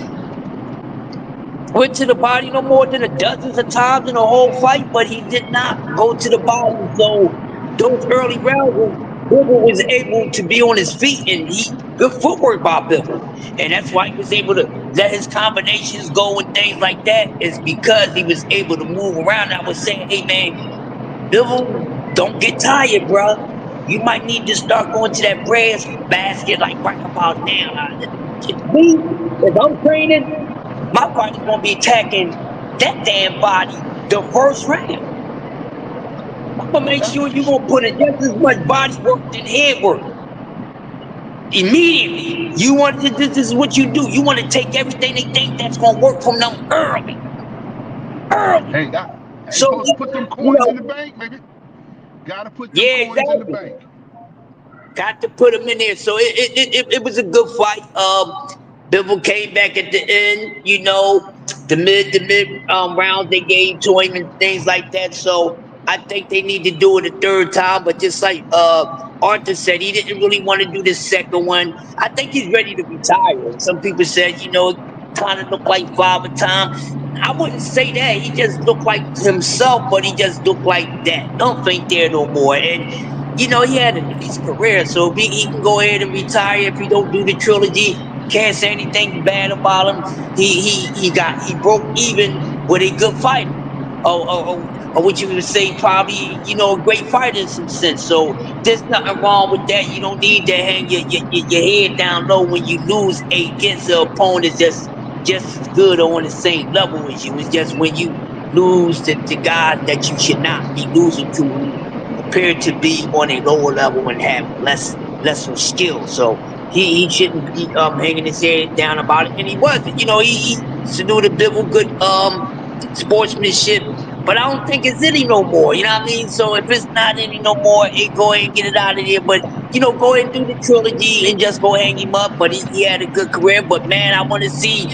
went to the body no more than dozens of times in the whole fight, but he did not go to the body. So those early rounds, Bivol was able to be on his feet, and good footwork by Bivol. And that's why he was able to let his combinations go and things like that, is because he was able to move around. I was saying, hey man, Bivol, don't get tired, bro. You might need to start going to that brass basket like right about now. Me, if I'm training, my body's gonna be attacking that damn body the first round. I'm gonna make sure you're gonna put in just as much body work than head work. immediately. You want to, this is what you do. You want to take everything they think that's gonna work from them early. Hey, hey, So supposed to put them you coins in know, the bank, baby. Gotta put them yeah, coins in the exactly. bank. Got to put him in there. So it was a good fight. Bivol came back at the end, you know, the mid rounds they gave to him and things like that. So I think they need to do it a third time. But just like Arthur said, he didn't really want to do this second one. I think he's ready to retire. Some people said, you know, kind of looked like Father Time. I wouldn't say that. He just looked like himself, but he just looked like that. Don't ain't there no more. And you know, he had a nice career, so he can go ahead and retire if he don't do the trilogy. Can't say anything bad about him. He broke even with a good fighter. Or what you would say, probably, you know, a great fighter in some sense. So there's nothing wrong with that. You don't need to hang your head down low when you lose against an opponent just as good or on the same level as you. It's just when you lose to guys that you should not be losing to, who appear to be on a lower level and have lesser skill. So he shouldn't be hanging his head down about it. And he wasn't. You know, he saluted Bivol good sportsmanship. But I don't think it's any no more. You know what I mean? So if it's not any no more, go ahead and get it out of there. But you know, go ahead and do the trilogy and just go hang him up. But he had a good career. But man, I want to see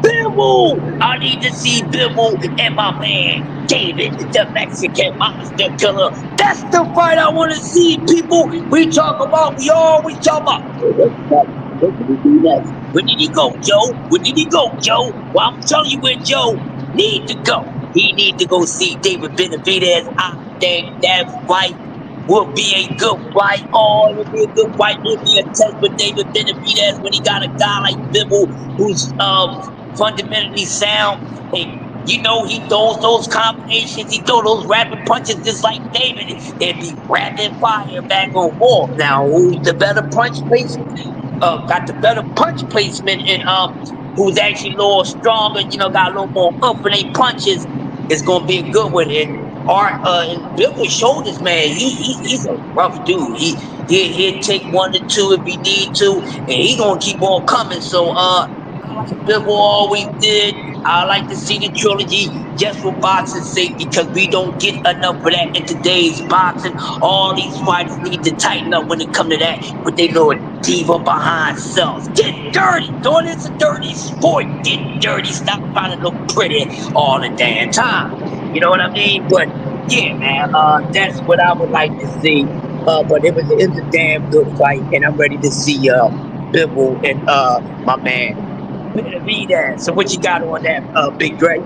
Bivol. I need to see Bivol and my man David, the Mexican monster killer. That's the fight I want to see, people. We always talk about. Where did he do next? Where did he go, Joe? Where did he go, Joe? Well, I'm telling you where Joe need to go. He need to go see David Benavidez. I think that fight will be a good fight. Oh, it will be a good fight. It will be a test for David Benavidez when he got a guy like Bivol who's fundamentally sound. And you know, he throws those combinations, he throws those rapid punches just like David. It'd be rapid fire back on forth. Now, who's the better punch placement? Got the better punch placement and who's actually a little stronger, you know, got a little more up in their punches, is gonna be a good one. And Art and Bivol shoulders, man, he's a rough dude. He'll take 1 to 2 if he need to, and he gonna keep on coming. So Bivol always did. I like to see the trilogy just for boxing's sake because we don't get enough of that in today's boxing. All these fighters need to tighten up when it comes to that with their little diva behind selves. Get dirty, doing it's a dirty sport. Get dirty. Stop trying to look pretty all the damn time. You know what I mean? But yeah, man, that's what I would like to see. But it was a damn good fight, and I'm ready to see Bivol and my man Benavidez. So what you got on that, Big Dre?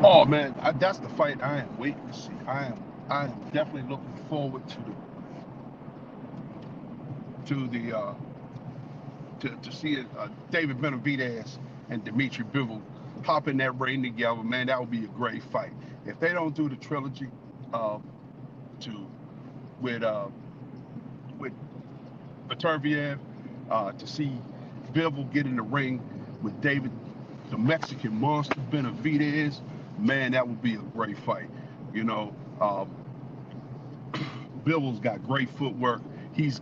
Oh man, that's the fight I am waiting to see. I am definitely looking forward to see David Benavidez and Dimitri Bivol hop in that ring together. Man, that would be a great fight. If they don't do the trilogy, to with Beterbiev, to see Bivol get in the ring with David, the Mexican monster Benavidez, man, that would be a great fight. You know, Bivol's got great footwork. He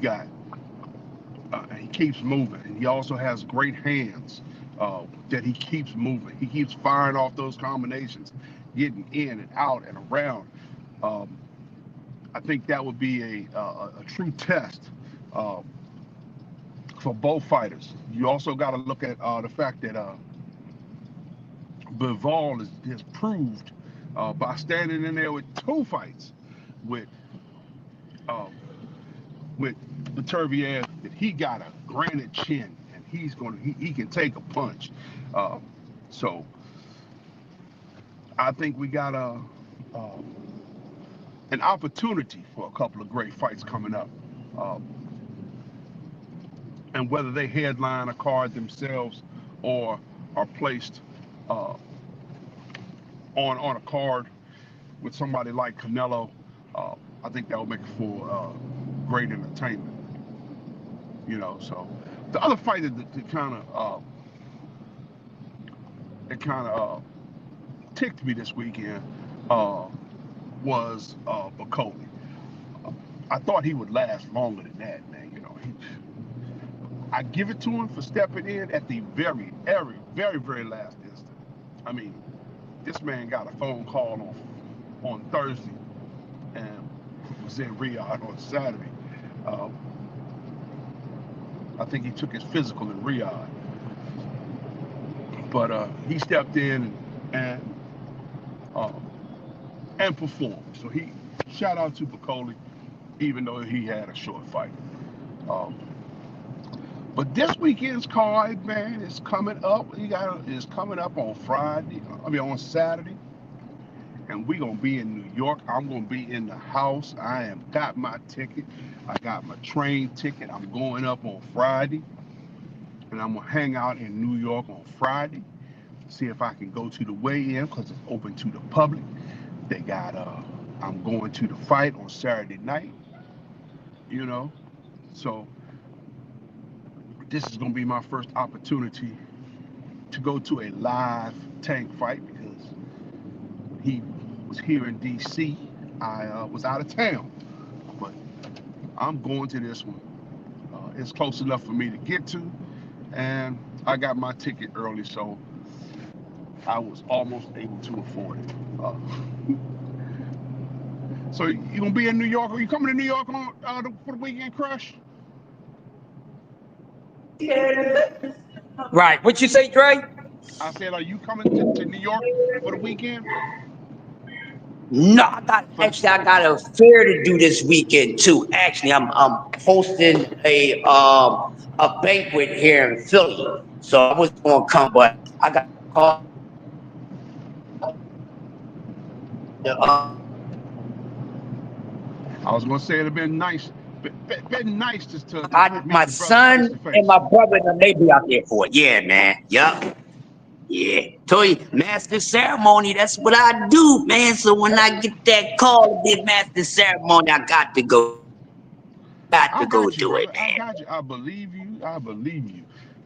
keeps moving, and he also has great hands that he keeps moving. He keeps firing off those combinations, getting in and out and around. I think that would be a true test for both fighters. You also got to look at the fact that Bivol has proved by standing in there with 2 fights with Beterbiev that he got a granite chin and he can take a punch. So I think we got an opportunity for a couple of great fights coming up. And whether they headline a card themselves or are placed on a card with somebody like Canelo, I think that will make for great entertainment. You know, so the other fight that kind of ticked me this weekend was Bakole. I thought he would last longer than that, man. You know, I give it to him for stepping in at the very, very, very, very last instant. I mean, this man got a phone call on Thursday and was in Riyadh on Saturday. I think he took his physical in Riyadh. But he stepped in and performed. So he shout out to Piccoli, even though he had a short fight. But this weekend's card, man, is coming up. It's coming up on on Saturday. And we're going to be in New York. I'm going to be in the house. I am got my ticket. I got my train ticket. I'm going up on Friday. And I'm going to hang out in New York on Friday. See if I can go to the weigh-in because it's open to the public. They got, I'm going to the fight on Saturday night. You know, so this is going to be my first opportunity to go to a live Tank fight because he was here in DC. I was out of town, but I'm going to this one. It's close enough for me to get to, and I got my ticket early, so I was almost able to afford it. So you gonna be in New York? Are you coming to New York for the weekend, Crush? Right. What you say, Dre? I said, are you coming to New York for the weekend? No, I got a fair to do this weekend too. Actually, I'm hosting a banquet here in Philly, so I was gonna come, but I got called. I was gonna say it'd been nice. Been nice to my son and my brother and they be out there for it. Yeah, man. Yup. Yeah. Told you, master ceremony, that's what I do, man. So when I get that call to be master ceremony, I got to go. Do it, man. I got you. I believe you.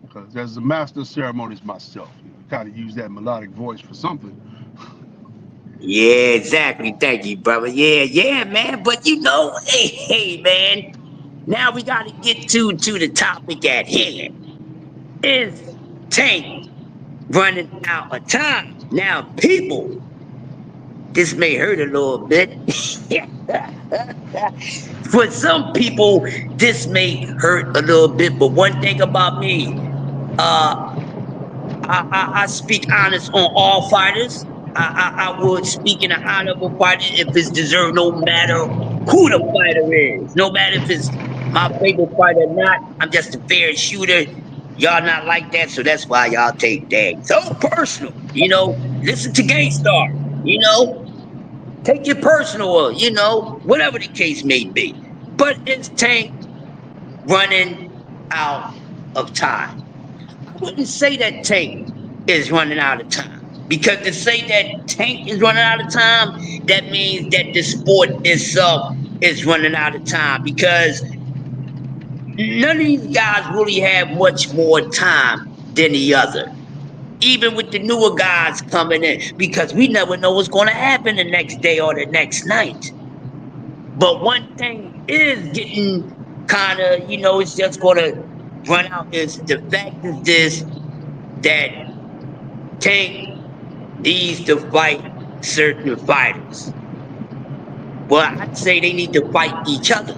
Because as a master of ceremonies myself, you gotta use that melodic voice for something. Yeah, exactly. Thank you, brother. Yeah, man. But you know, hey, man. Now we got to get to the topic at hand. Is Tank running out of time? Now, people, this may hurt a little bit. For some people, this may hurt a little bit. But one thing about me, I speak honest on all fighters. I would speak in the honor of a fighter if it's deserved, no matter who the fighter is. No matter if it's my favorite fighter or not. I'm just a fair shooter. Y'all not like that, so that's why y'all take that so personal. You know, listen to Gangstar. You know, take it personal, or, you know, whatever the case may be. But it's Tank running out of time. I wouldn't say that Tank is running out of time. Because to say that Tank is running out of time, that means that the sport itself is running out of time. Because none of these guys really have much more time than the other. Even with the newer guys coming in. Because we never know what's going to happen the next day or the next night. But one thing is getting kind of, you know, it's just going to run out. Is the fact is this, that Tank needs to fight certain fighters. Well, I'd say they need to fight each other.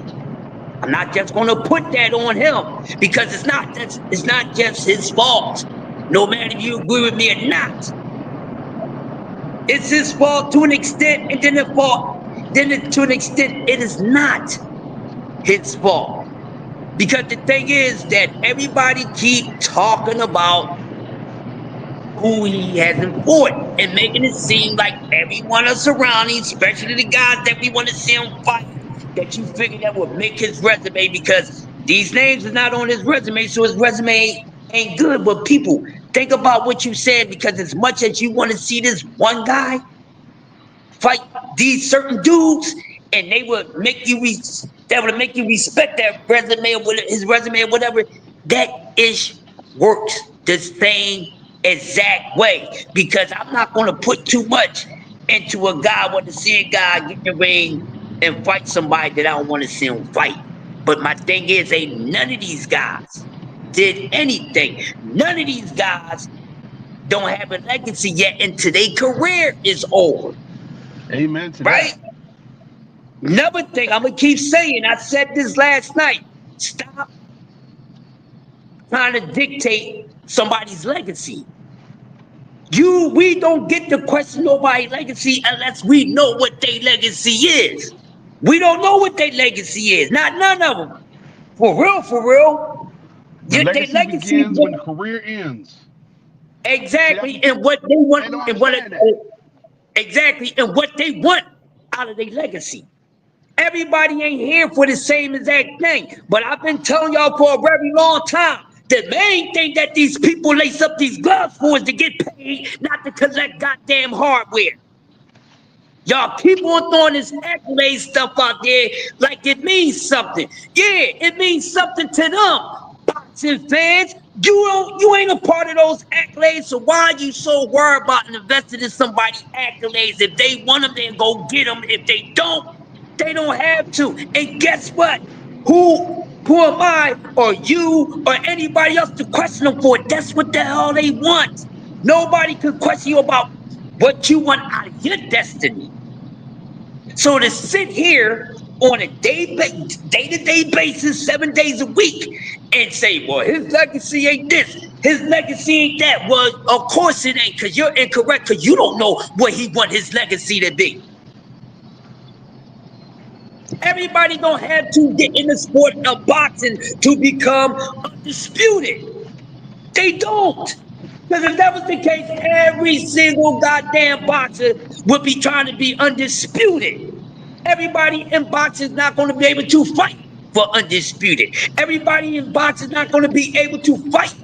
I'm not just going to put that on him because it's not just his fault. No matter if you agree with me or not, it's his fault to an extent, and then to an extent it is not his fault. Because the thing is that everybody keep talking about who he hasn't fought and making it seem like everyone else surrounding, especially the guys that we want to see him fight, that you figure that would make his resume, because these names are not on his resume, so his resume ain't good. But people, think about what you said, because as much as you want to see this one guy fight these certain dudes, and they would make you respect that resume or his resume or whatever, that ish works the same exact way. Because I'm not going to put too much into a guy. I want to see a guy get in the ring and fight somebody that I don't want to see him fight. But my thing is, ain't none of these guys did anything. None of these guys don't have a legacy yet until their career is over. Amen to Right? that. Another thing I'm gonna keep saying, I said this last night. Stop trying to dictate somebody's legacy. We don't get to question nobody's legacy unless we know what their legacy is. We don't know what their legacy is. Not none of them. For real. The Their legacy begins when the career ends. exactly, and what they want, They don't and what understand that. exactly, and what they want out of their legacy. Everybody ain't here for the same exact thing, but I've been telling y'all for a very long time. The main thing that these people lace up these gloves for is to get paid, not to collect goddamn hardware. Y'all keep on throwing this accolade stuff out there like it means something. Yeah, it means something to them. Boxing fans, you ain't a part of those accolades, so why are you so worried about investing in somebody's accolades? If they want them, then go get them. If they don't, they don't have to. And guess what? Who am I or you or anybody else to question them for it? That's what the hell they want. Nobody can question you about what you want out of your destiny. So to sit here on a day-to-day basis, 7 days a week, and say, well, his legacy ain't this, his legacy ain't that. Well, of course it ain't, because you're incorrect, because you don't know what he want his legacy to be. Everybody don't have to get in the sport of boxing to become undisputed. They don't. Because if that was the case, every single goddamn boxer would be trying to be undisputed. Everybody in boxing is not going to be able to fight for undisputed. Everybody in boxing is not going to be able to fight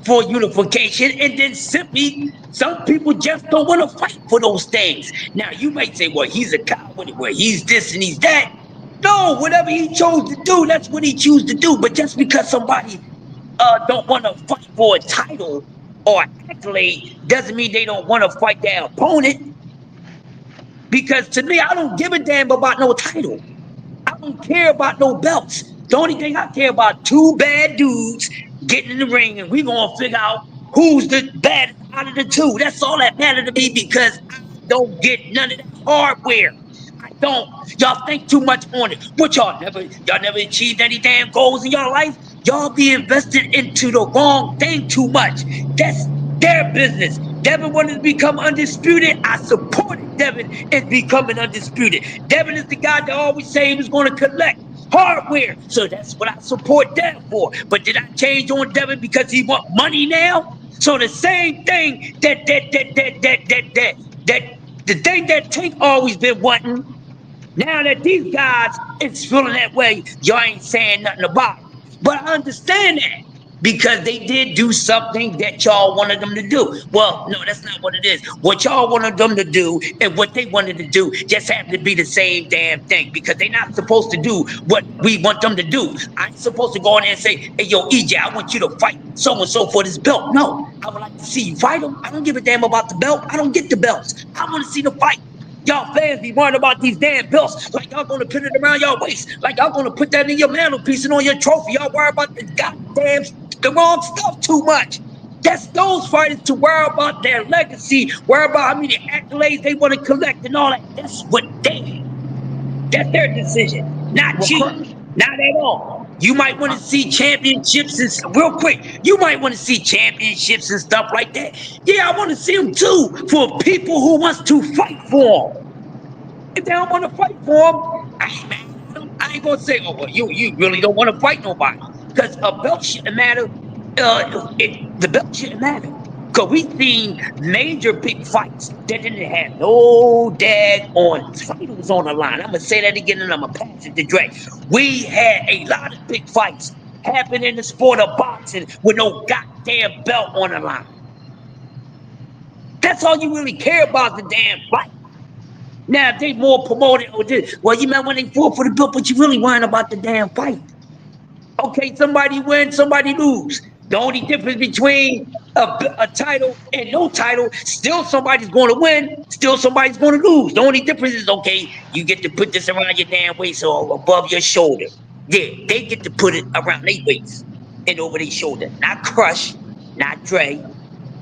for unification, and then simply some people just don't want to fight for those things. Now you might say, well, he's a coward, well, he's this and he's that. No, whatever he chose to do, that's what he chose to do. But just because somebody don't want to fight for a title or accolade doesn't mean they don't want to fight their opponent. Because to me, I don't give a damn about no title. I don't care about no belts. The only thing I care about, two bad dudes getting in the ring, and we're going to figure out who's the baddest out of the two. That's all that matters to me, because I don't get none of that hardware. I don't. Y'all think too much on it. What y'all never achieved any damn goals in your life? Y'all be invested into the wrong thing too much. That's their business. Devin wanted to become undisputed. I supported Devin in becoming undisputed. Devin is the guy that always say he was going to collect hardware. So that's what I support Devin for. But did I change on Devin because he want money now? So the same thing that the thing that Tank always been wanting, now that these guys is feeling that way, y'all ain't saying nothing about it. But I understand that, because they did do something that y'all wanted them to do. Well, no, that's not what it is. What y'all wanted them to do and what they wanted to do just happened to be the same damn thing, because they're not supposed to do what we want them to do. I ain't supposed to go in there and say, hey, yo, EJ, I want you to fight so-and-so for this belt. No, I would like to see you fight them. I don't give a damn about the belt. I don't get the belts. I want to see the fight. Y'all fans be worrying about these damn belts like y'all gonna put it around your waist, like y'all gonna put that in your mantelpiece and on your trophy. Y'all worry about the wrong stuff too much. That's those fighters to worry about their legacy, worry about how many accolades they want to collect and all that. That's their decision, not you, not at all. You might want to see championships and real quick. You might want to see championships and stuff like that. Yeah, I want to see them too, for people who wants to fight for them. If they don't want to fight for them, I ain't gonna say, oh well, you really don't want to fight nobody, because a belt shouldn't matter. The belt shouldn't matter. Because we've seen major big fights that didn't have no daggone titles on the line. I'm going to say that again, and I'm going to pass it to Dre. We had a lot of big fights happen in the sport of boxing with no goddamn belt on the line. That's all you really care about, the damn fight. Now, if they more promoted, well, you might want to fought for the belt, but you really worrying about the damn fight. Okay, somebody win, somebody lose. The only difference between a title and no title, still somebody's going to win, still somebody's going to lose. The only difference is, okay, you get to put this around your damn waist or above your shoulder. Yeah, they get to put it around their waist. and over their shoulder. Not Crush, not Dre,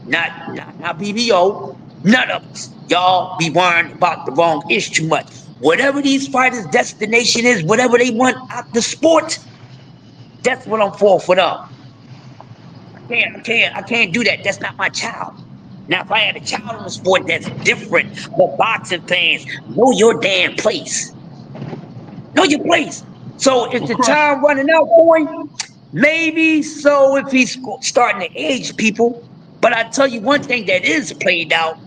not BBO, none of us. Y'all be worrying about the wrong ish too much. Whatever these fighters' destination is, whatever they want out the sport, that's what I'm for them. I can't do that. That's not my child. Now, if I had a child in the sport, that's different. But boxing fans, know your damn place. Know your place. So if Well, the Crush, time running out for him, maybe so if he's starting to age people. But I tell you one thing that is played out,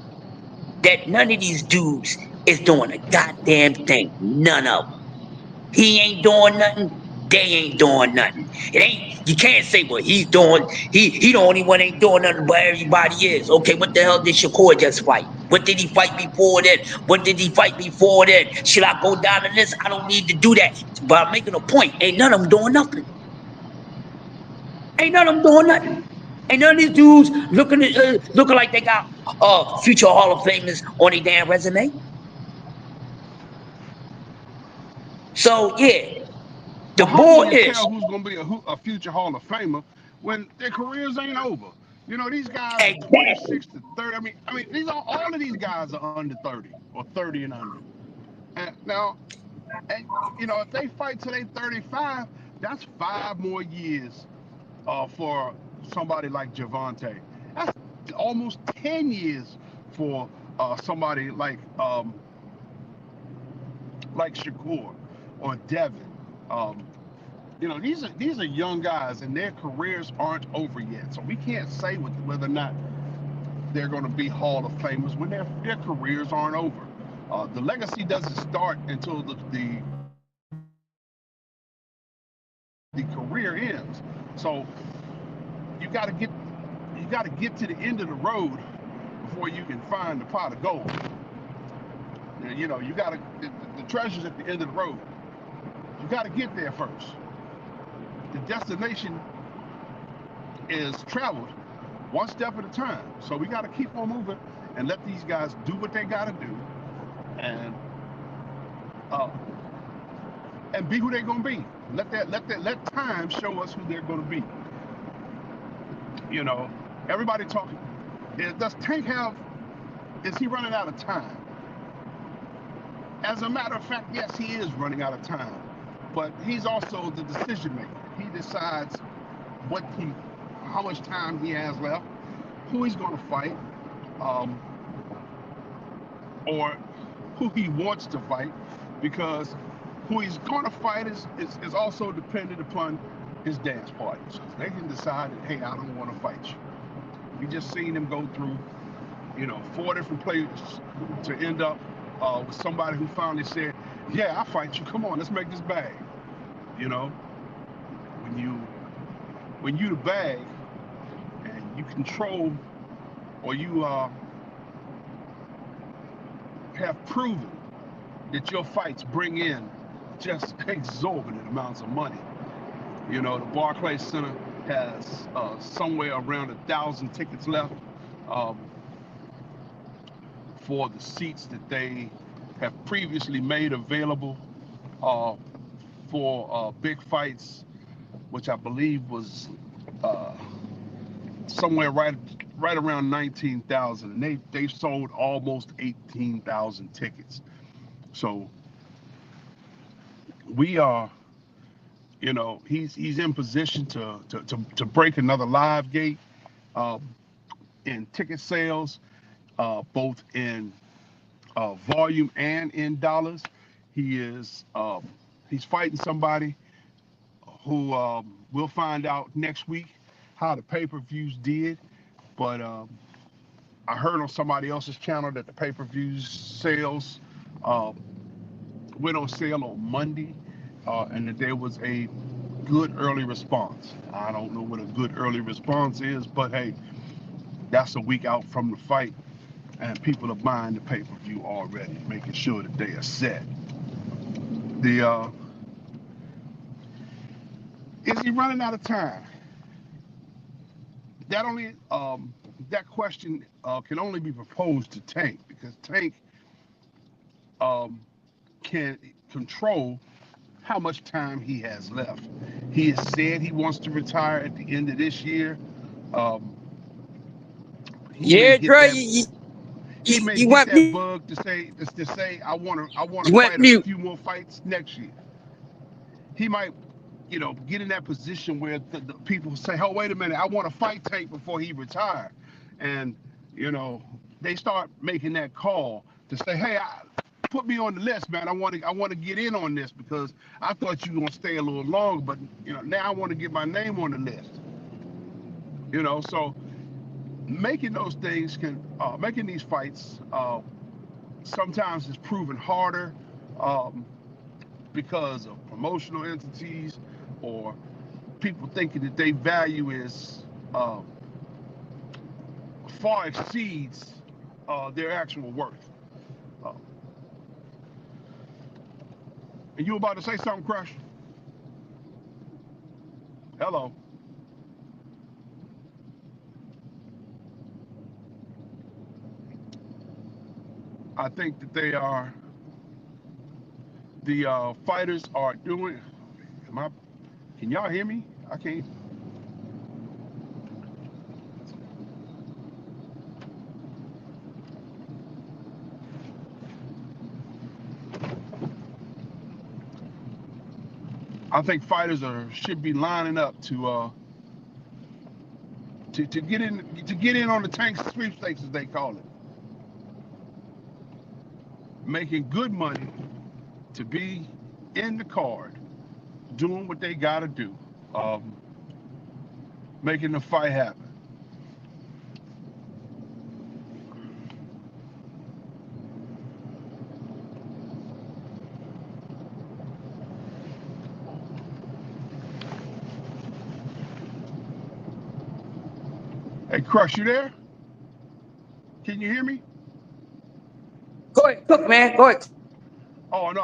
that none of these dudes is doing a goddamn thing. None of them. He ain't doing nothing. They ain't doing nothing. It ain't. You can't say, well, he's doing. He the only one ain't doing nothing, but everybody is. Okay, what the hell did Shakur just fight? What did he fight before that? What did he fight before that? Should I go down the list? I don't need to do that. But I'm making a point. Ain't none of them doing nothing. Ain't none of them doing nothing. Ain't none of these dudes looking like they got future Hall of Famers on their damn resume. So yeah, the well, how can board you is tell who's going to be a future Hall of Famer when their careers ain't over? You know, these guys are exactly. 26 to 30. I mean, these are all of these guys are under 30 or 30 and under. And now, and you know, if they fight till they 35, that's 5 more years for somebody like Javante. That's almost 10 years for somebody like Shakur or Devin. Um, you know, these are young guys, and their careers aren't over yet. So we can't say whether or not they're going to be Hall of Famers when their careers aren't over. The legacy doesn't start until the career ends. So you got to get to the end of the road before you can find the pot of gold. You know, you got to the treasure's at the end of the road. You got to get there first. The destination is traveled one step at a time. So we got to keep on moving and let these guys do what they got to do, and uh, and be who they're gonna be. Let time show us who they're gonna be. You know, everybody talking. Does Tank have? Is he running out of time? As a matter of fact, yes, he is running out of time. But he's also the decision maker. He decides how much time he has left, who he's going to fight, or who he wants to fight, because who he's going to fight is also dependent upon his dance partners. They can decide that, hey, I don't want to fight you. We just seen him go through, 4 different players to end up with somebody who finally said, yeah, I'll fight you. Come on, let's make this bag. You know, when you the bag and you control, or you have proven that your fights bring in just exorbitant amounts of money. You know, the Barclays Center has somewhere around 1,000 tickets left for the seats that they have previously made available for big fights, which I believe was somewhere right around 19,000, and they've sold almost 18,000 tickets. So we are, he's in position to break another live gate in ticket sales, both in volume and in dollars. He's fighting somebody who we'll find out next week how the pay-per-views did. But I heard on somebody else's channel that the pay-per-views sales went on sale on Monday, and that there was a good early response. I don't know what a good early response is, but hey, that's a week out from the fight, and people are buying the pay-per-view already, making sure that they are set. Is he running out of time? That question can only be proposed to Tank, because Tank can control how much time he has left. He has said he wants to retire at the end of this year. Um, he may Yeah, get bro, that. He may you get went that mute. bug to say I want to You went fight a mute. few more fights next year. He might, get in that position where the people say, "Oh, wait a minute, I want to fight Tank before he retire," and they start making that call to say, "Hey, put me on the list, man. I want to get in on this because I thought you were gonna stay a little longer, but now I want to get my name on the list." So making those things making these fights sometimes is proven harder um, because of promotional entities or people thinking that their value is far exceeds their actual worth. Uh, and you about to say something, Crush? Hello. I think that the fighters are doing. Can y'all hear me? I can't. I think fighters should be lining up to get in on the Tank sweepstakes, as they call it, making good money to be in the card, doing what they got to do, making the fight happen. Hey, Crush, you there? Can you hear me? Go ahead, cook, man. Go ahead. Oh no,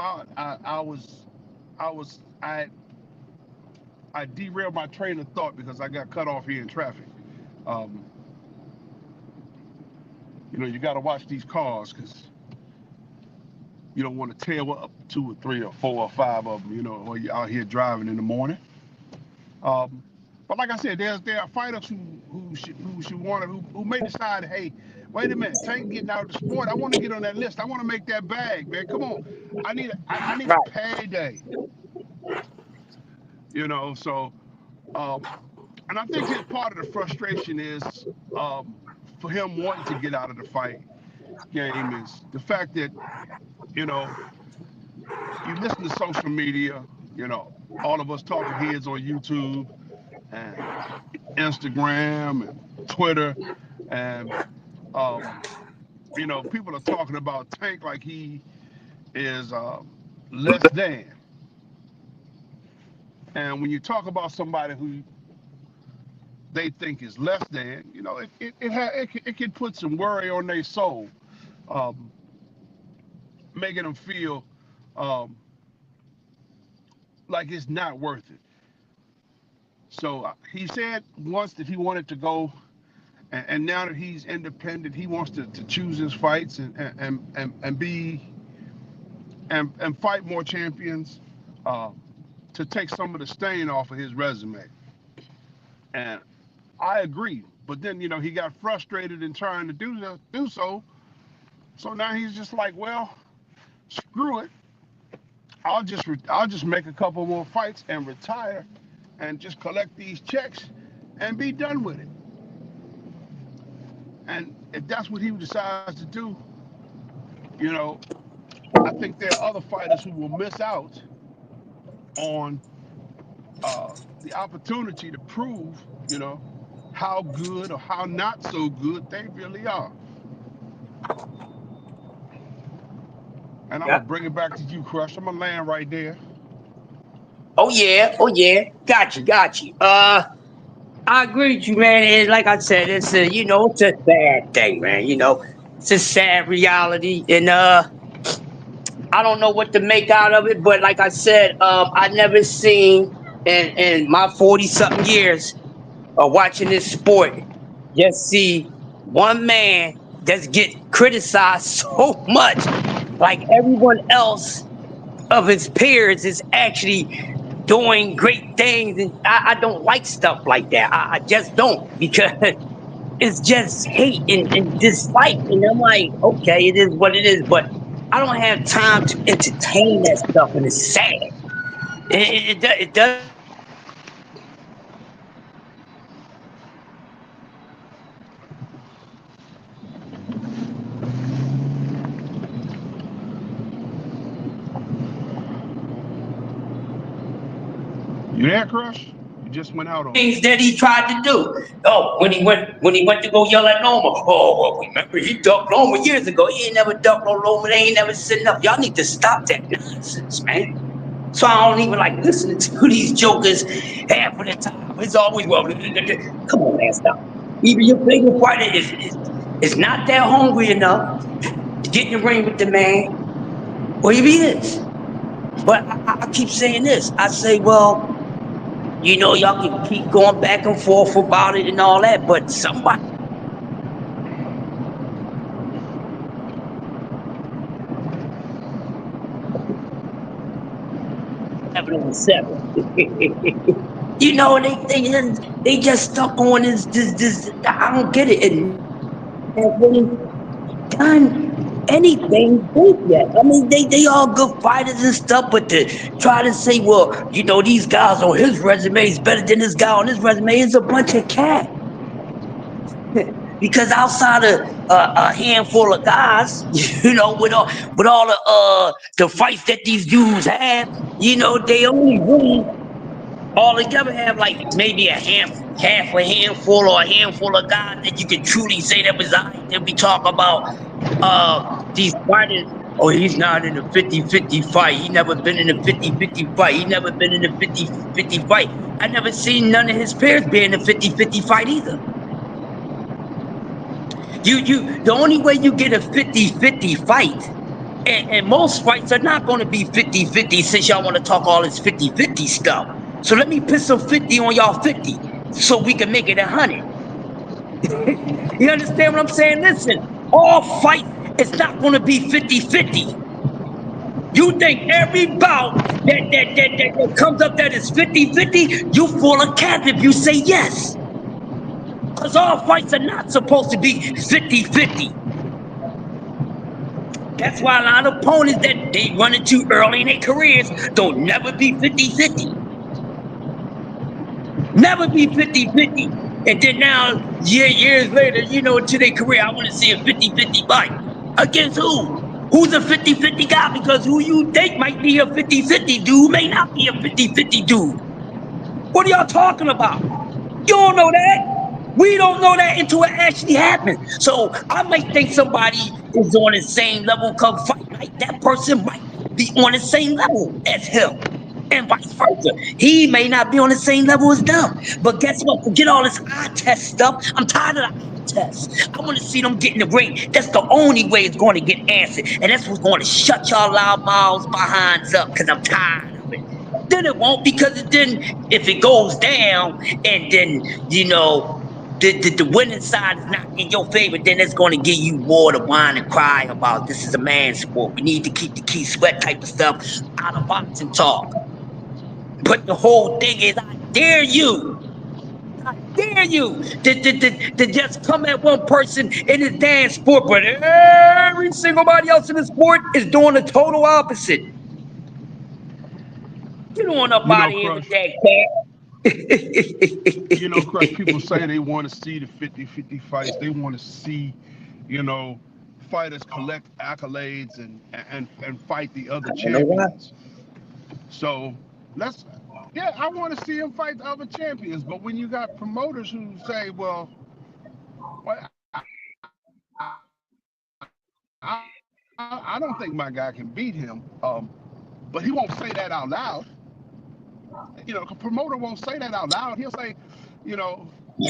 I derailed my train of thought because I got cut off here in traffic. Um, you got to watch these cars because you don't want to tail up 2 or 3 or 4 or 5 of them, or you're out here driving in the morning. But like I said, there are fighters who may decide, hey, wait a minute, Tank getting out of the sport. I want to get on that list. I want to make that bag, man. Come on, I need a Right. payday. So and I think his part of the frustration is for him wanting to get out of the fight game is the fact that you listen to social media, all of us talking heads on YouTube and Instagram and Twitter, and people are talking about Tank like he is less than. And when you talk about somebody who they think is less than, it can put some worry on their soul, making them feel like it's not worth it. So he said once that he wanted to go, and now that he's independent, he wants to choose his fights and be and fight more champions to take some of the stain off of his resume. And I agree, but then he got frustrated in trying to do so. So now he's just like, well, screw it. I'll just make a couple more fights and retire, and just collect these checks and be done with it. And if that's what he decides to do, I think there are other fighters who will miss out on the opportunity to prove, how good or how not so good they really are. And I'm Yeah. gonna bring it back to you, Crush. I'm gonna land right there. Oh yeah. Oh yeah. Got you. I agree with you, man. And like I said, it's a sad thing, man. It's a sad reality, and I don't know what to make out of it. But like I said, I never seen in my 40 something years of watching this sport, just see one man just get criticized so much, like everyone else of his peers is actually doing great things, and I don't like stuff like that. I just don't, because it's just hate and dislike, and I'm like, okay, it is what it is, but I don't have time to entertain that stuff, and it's sad. It does. You there, Crush? You just went out on Things us. that he tried to do. Oh, when he went to go yell at Loma. Oh, well, remember he ducked Loma years ago. He ain't never ducked no Loma. They ain't never sitting up. Y'all need to stop that nonsense, man. So I don't even like listening to these jokers half of the time. It's always, well, come on, man, stop. Even your favorite fighter is not that hungry enough to get in the ring with the man, or if he is. But I keep saying this. I say, well, y'all can keep going back and forth about it and all that, but somebody 7 on 7. They just stuck on this. I don't get it. And really done anything big yet. I mean, they all good fighters and stuff, but to try to say, well, these guys on his resume is better than this guy on his resume is a bunch of cat. Because outside of a handful of guys, with all the fights that these dudes have, they only really all together have like maybe half a handful or a handful of guys that you can truly say that was I. Then we talk about these fighters. Oh, he's not in a 50-50 fight. He never been in a 50-50 fight. He never been in a 50-50 fight. I never seen none of his peers be in a 50-50 fight either. The only way you get a 50-50 fight, and most fights are not going to be 50-50 since y'all want to talk all this 50-50 stuff. So let me put some 50 on y'all 50 so we can make it 100. You understand what I'm saying? Listen, all fights, it's not going to be 50-50. You think every bout that comes up that is 50-50, you full of cap if you say yes. Because all fights are not supposed to be 50-50. That's why a lot of opponents that they run into early in their careers don't never be 50-50. Never be 50-50. And then now, years later, into their career, I want to see a 50-50 fight. Against who? Who's a 50-50 guy? Because who you think might be a 50-50 dude may not be a 50-50 dude. What are y'all talking about? You don't know that. We don't know that until it actually happens. So I might think somebody is on the same level come fight night. That person might be on the same level as him. And vice versa. He may not be on the same level as them. But guess what? Forget all this eye test stuff. I'm tired of the eye test. I want to see them get in the ring. That's the only way it's going to get answered. And that's what's going to shut y'all loud mouths behinds up, because I'm tired of it. Then it won't, because then if it goes down and then, the winning side is not in your favor, then it's going to give you more to whine and cry about. This is a man's sport. We need to keep the key sweat type of stuff out of boxing talk. But the whole thing is, I dare you to just come at one person in this damn sport, but every single body else in the sport is doing the total opposite. Get on up out of here with Crush. that cat. Crush, people say they want to see the 50-50 fights. They want to see, you know, fighters collect accolades and fight the other You know what? champions. So I want to see him fight the other champions. But when you got promoters who say, well, I don't think my guy can beat him, but he won't say that out loud. A promoter won't say that out loud. He'll say,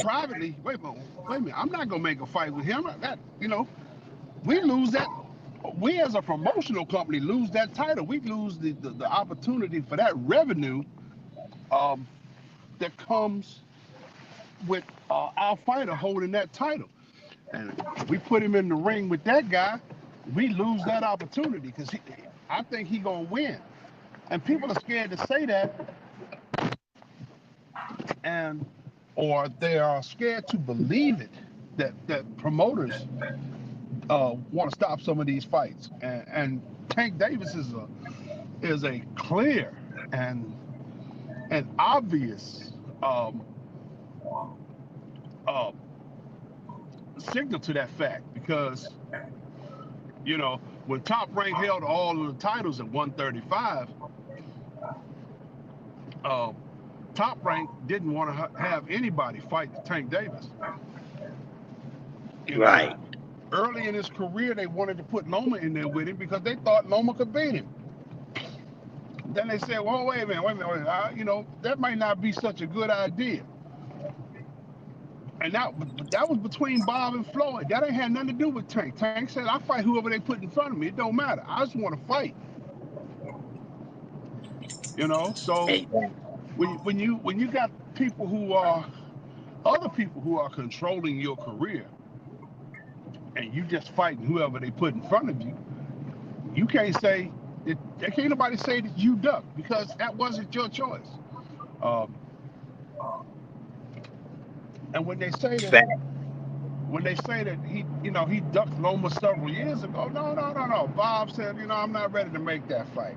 privately, wait a minute, I'm not gonna make a fight with him. We lose that. We as a promotional company lose that title. We lose the opportunity for that revenue that comes with our fighter holding that title. And if we put him in the ring with that guy, we lose that opportunity, because I think he's gonna win. And people are scared to say that understand, or they are scared to believe it, that promoters want to stop some of these fights. And Tank Davis is a clear and obvious uh, signal to that fact, because when Top Rank held all of the titles at 135, Top Rank didn't want to have anybody fight Tank Davis. Right. Early in his career, they wanted to put Loma in there with him because they thought Loma could beat him. Then they said, well, wait a minute, that might not be such a good idea. And that was between Bob and Floyd. That ain't had nothing to do with Tank. Tank said, I fight whoever they put in front of me. It don't matter. I just want to fight. So when you got people other people who are controlling your career, and you just fighting whoever they put in front of you, you can't say that. Can't nobody say that you ducked, because that wasn't your choice. And when they say that he ducked Loma several years ago, no. Bob said, I'm not ready to make that fight.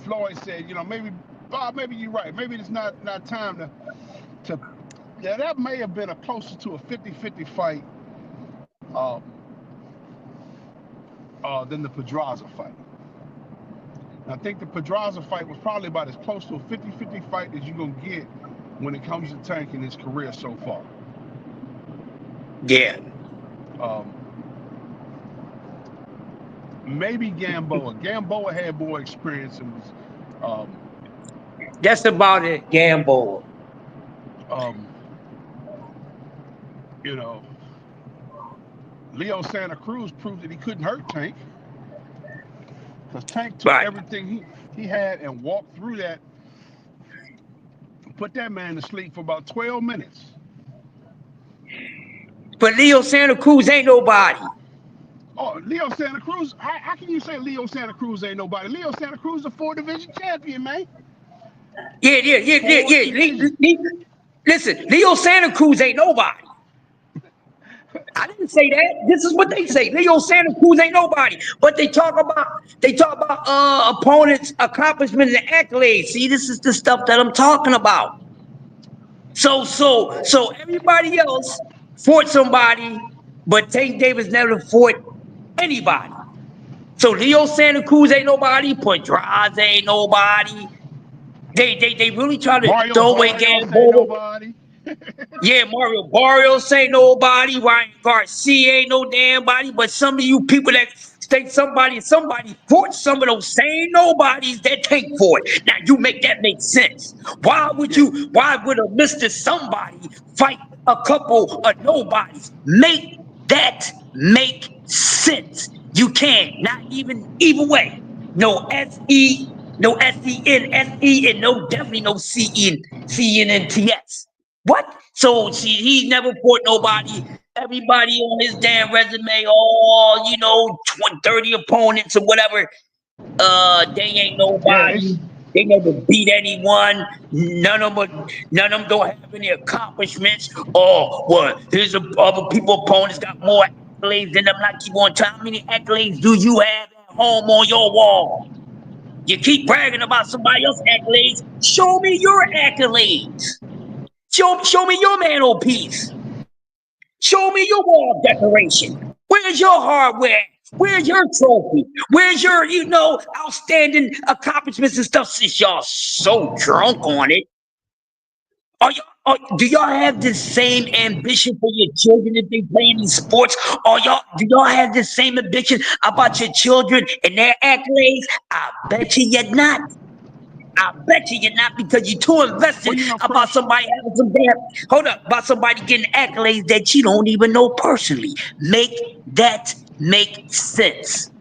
Floyd said, maybe Bob, maybe you're right. Maybe it's not time to. Yeah, that may have been closer to a 50-50 fight than the Pedraza fight. And I think the Pedraza fight was probably about as close to a 50-50 fight as you're going to get when it comes to Tank in his career so far. Yeah. Maybe Gamboa. Gamboa had more experience and was. That's about it, Gamboa. Leo Santa Cruz proved that he couldn't hurt Tank, because Tank took everything he had and walked through that, put that man to sleep for about 12 minutes. But Leo Santa Cruz ain't nobody. Oh, Leo Santa Cruz? How can you say Leo Santa Cruz ain't nobody? Leo Santa Cruz is a 4-division champion, man. Yeah. Listen, Leo Santa Cruz ain't nobody. I didn't say that. This is what they say. Leo Santa Cruz ain't nobody. But they talk about opponents' accomplishments and accolades. See, this is the stuff that I'm talking about. So everybody else fought somebody, but Tank Davis never fought anybody. So Leo Santa Cruz ain't nobody. Pedraza ain't nobody. They really try to Mario throw away Gamboa. Yeah, Mario Barrios ain't nobody. Ryan Garcia ain't no damn body. But some of you people that think somebody fought some of those same nobodies that Tank fought. Now you make that make sense. Why would a Mr. Somebody fight a couple of nobodies? Make that make sense. You can't. Not even either way. No SE, no SEN, SE, and definitely no CNNTS. What? So he never fought nobody. Everybody on his damn resume, 30 opponents or whatever. They ain't nobody. Yeah, they never beat anyone. None of them don't have any accomplishments. Oh, well, here's other people opponents got more accolades than them. Not keep on telling. How many accolades do you have at home on your wall? You keep bragging about somebody else's accolades. Show me your accolades. Show me your mantelpiece. Show me your wall decoration. Where's your hardware? Where's your trophy? Where's your, outstanding accomplishments and stuff? Since y'all so drunk on it, do y'all have the same ambition for your children if they play any sports? Do y'all have the same ambition about your children and their accolades? I bet you're not. I bet you're not, because you're too invested about somebody having about somebody getting accolades that you don't even know personally. Make that make sense.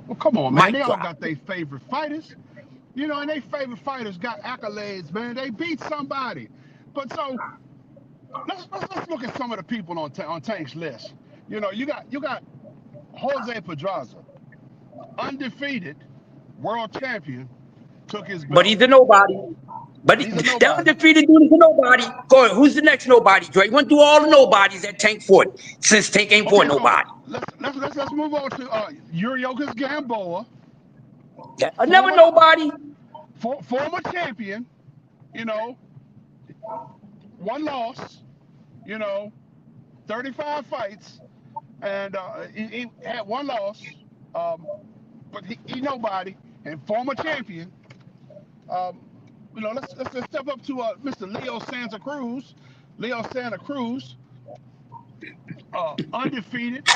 Well, come on, man. They all got their favorite fighters. And their favorite fighters got accolades, man. They beat somebody. But so let's look at some of the people on Tank's list. You got Jose Pedraza, undefeated, world champion, took his belt. But he's a nobody. But He's a the nobody. undefeated dude is a nobody. Go ahead. Who's the next nobody, Dre? Went through all the nobodies that Tank fought since Tank ain't fought Okay, so nobody. let's move on to Yuriorkis Gamboa, Another former nobody. former champion. You know, one loss. You know, 35 fights, and he had one loss. But he nobody and former champion. Um, let's step up to Mr. Leo Santa Cruz. Leo Santa Cruz, undefeated,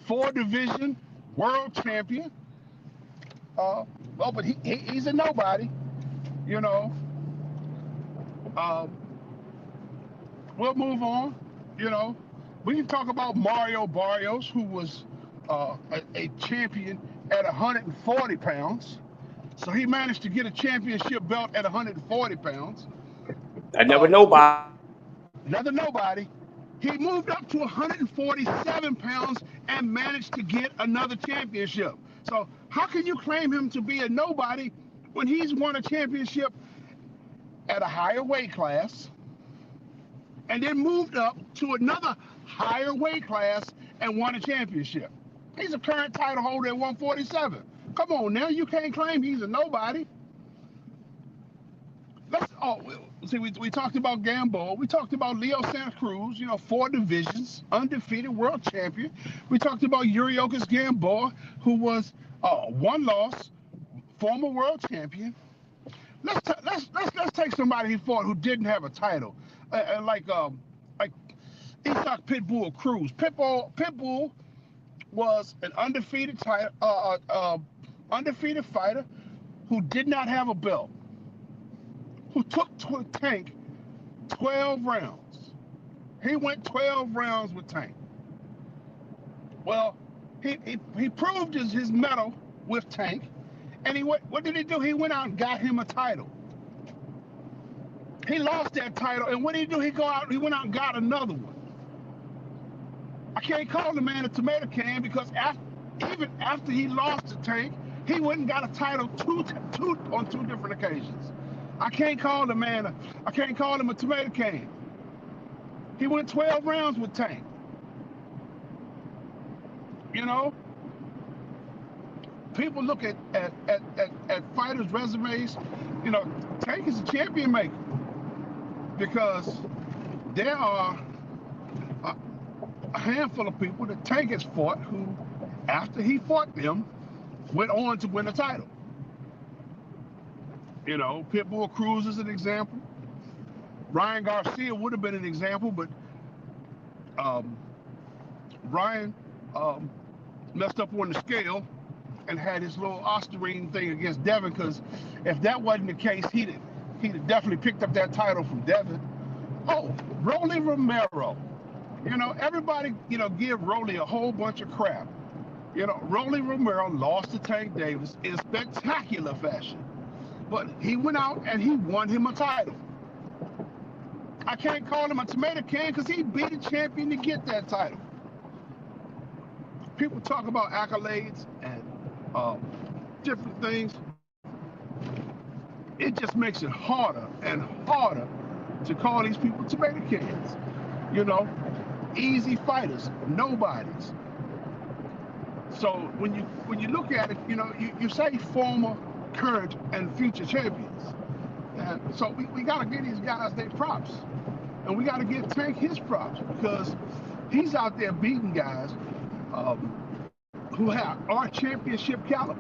4 division world champion. But he's a nobody. You know, um, we'll move on. You know, we can talk about Mario Barrios, who was a champion at 140 pounds. So he managed to get a championship belt at 140 pounds. Another nobody. Another nobody. He moved up to 147 pounds and managed to get another championship. So how can you claim him to be a nobody when he's won a championship at a higher weight class and then moved up to another higher weight class and won a championship? He's a current title holder at 147. Come on now, you can't claim he's a nobody. We talked about Gamboa. We talked about Leo Santa Cruz, 4 divisions, undefeated world champion. We talked about Yuriorkis Gamboa, who was 1 loss, former world champion. Let's take somebody he fought who didn't have a title, like Isaac Pitbull Cruz. Pitbull was an undefeated fighter who did not have a belt, who took Tank 12 rounds. He went 12 rounds with Tank. Well, he proved his mettle with Tank, and what did he do? He went out and got him a title. He lost that title, and what did he do? He went out and got another one. I can't call the man a tomato can because even after he lost to Tank, he went and got a title on 2 different occasions. I can't call him a tomato can. He went 12 rounds with Tank. People look at fighters' resumes. Tank is a champion maker because there are a handful of people that Tank has fought who, after he fought them, went on to win a title. Pitbull Cruz is an example. Ryan Garcia would have been an example, but Ryan messed up on the scale and had his little Osterine thing against Devin, because if that wasn't the case, he'd have definitely picked up that title from Devin. Oh, Rolly Romero. Everybody, give Rolly a whole bunch of crap. Rolly Romero lost to Tank Davis in spectacular fashion. But he went out and he won him a title. I can't call him a tomato can because he beat a champion to get that title. People talk about accolades and different things. It just makes it harder and harder to call these people tomato cans. Easy fighters, nobodies. So when you look at it, you say former, current, and future champions. And so we got to give these guys their props. And we got to give Tank his props because he's out there beating guys who are championship caliber.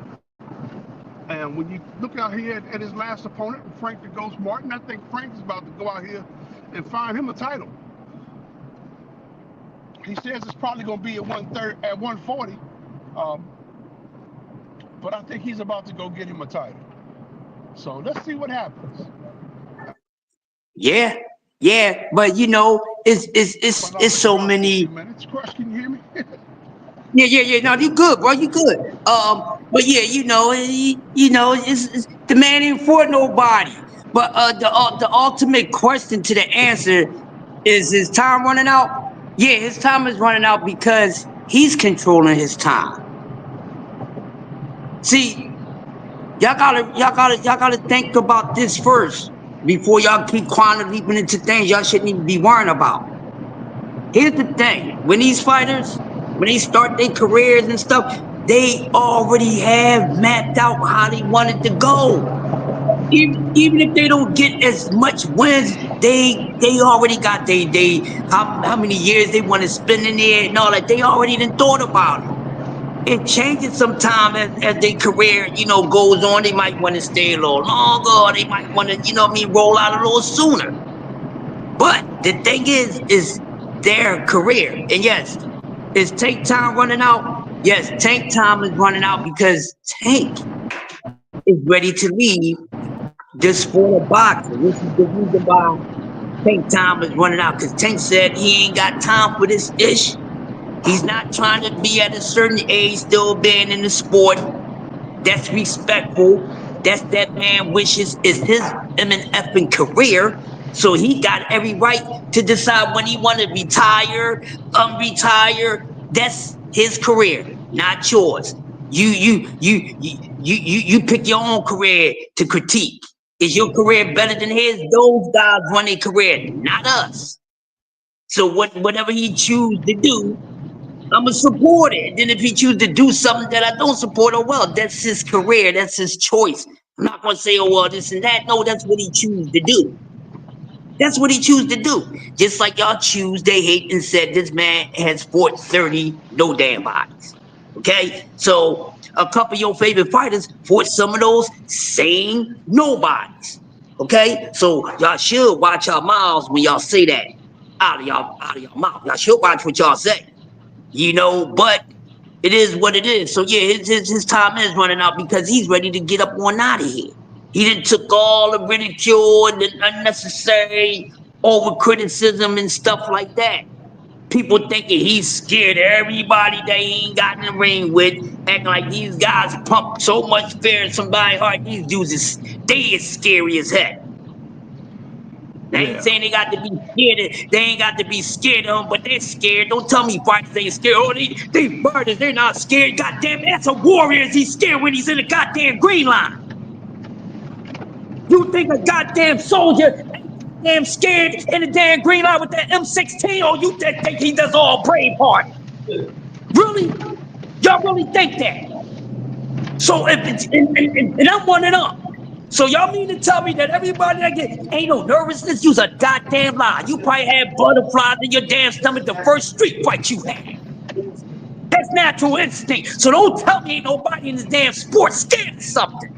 And when you look out here at his last opponent, Frank the Ghost Martin, I think Frank is about to go out here and find him a title. He says it's probably going to be at 140. But I think he's about to go get him a title. So let's see what happens. Yeah, but it's so many. Crush, can you hear me? Yeah. No, you good, bro. You good. But yeah, it's the man ain't for nobody. But the ultimate question to the answer is his time running out? Yeah, his time is running out because he's controlling his time. See, y'all gotta think about this first. before y'all keep quantum leaping into things y'all shouldn't even be worrying about. Here's the thing. When these fighters, when they start their careers and stuff, they already have mapped out how they wanted to go. Even if they don't get as much wins, they already got how many years they want to spend in there and all that. They already done thought about it. It changes sometime as their career, goes on. They might want to stay a little longer, or they might want to, roll out a little sooner. But the thing is their career. And yes, is Tank Time running out? Yes, Tank Time is running out because Tank is ready to leave the sport of boxing. This is the reason why Tank Time is running out, because Tank said he ain't got time for this ish. He's not trying to be at a certain age still being in the sport. That's respectful. That's that man wishes is his effing career. So he got every right to decide when he want to retire, unretire. That's his career, not yours. You pick your own career to critique. Is your career better than his? Those guys run their career, not us. So whatever he choose to do, I'm going to support it. Then if he choose to do something that I don't support, oh, well, that's his career. That's his choice. I'm not going to say, oh, well, this and that. No, that's what he choose to do. That's what he choose to do. Just like y'all choose, they hate and said this man has fought 30 no damn bodies. Okay? So a couple of your favorite fighters fought some of those same nobodies. Okay? So y'all should watch your mouths when y'all say that out of y'all mouth. Y'all should watch what y'all say. But it is what it is. So yeah, his time is running out because he's ready to get up on out of here. He done took all the ridicule and the unnecessary over criticism and stuff like that. People thinking he's scared of everybody that he ain't got in the ring with, acting like these guys pump so much fear in somebody's heart. These dudes they as scary as heck. They ain't saying they got to be scared. They ain't got to be scared of them, but they're scared. Don't tell me fighters ain't scared. Oh, they murders. They're not scared. Goddamn, that's a warrior. Is he scared when he's in the goddamn green line? You think a goddamn soldier ain't damn scared in the damn green line with that M16? Or you think he does all Braveheart? Really? Y'all really think that? So if it's, and I'm one of them. So y'all mean to tell me that everybody that ain't no nervousness? You's a goddamn lie. You probably had butterflies in your damn stomach the first street fight you had. That's natural instinct. So don't tell me ain't nobody in this damn sport scared of something.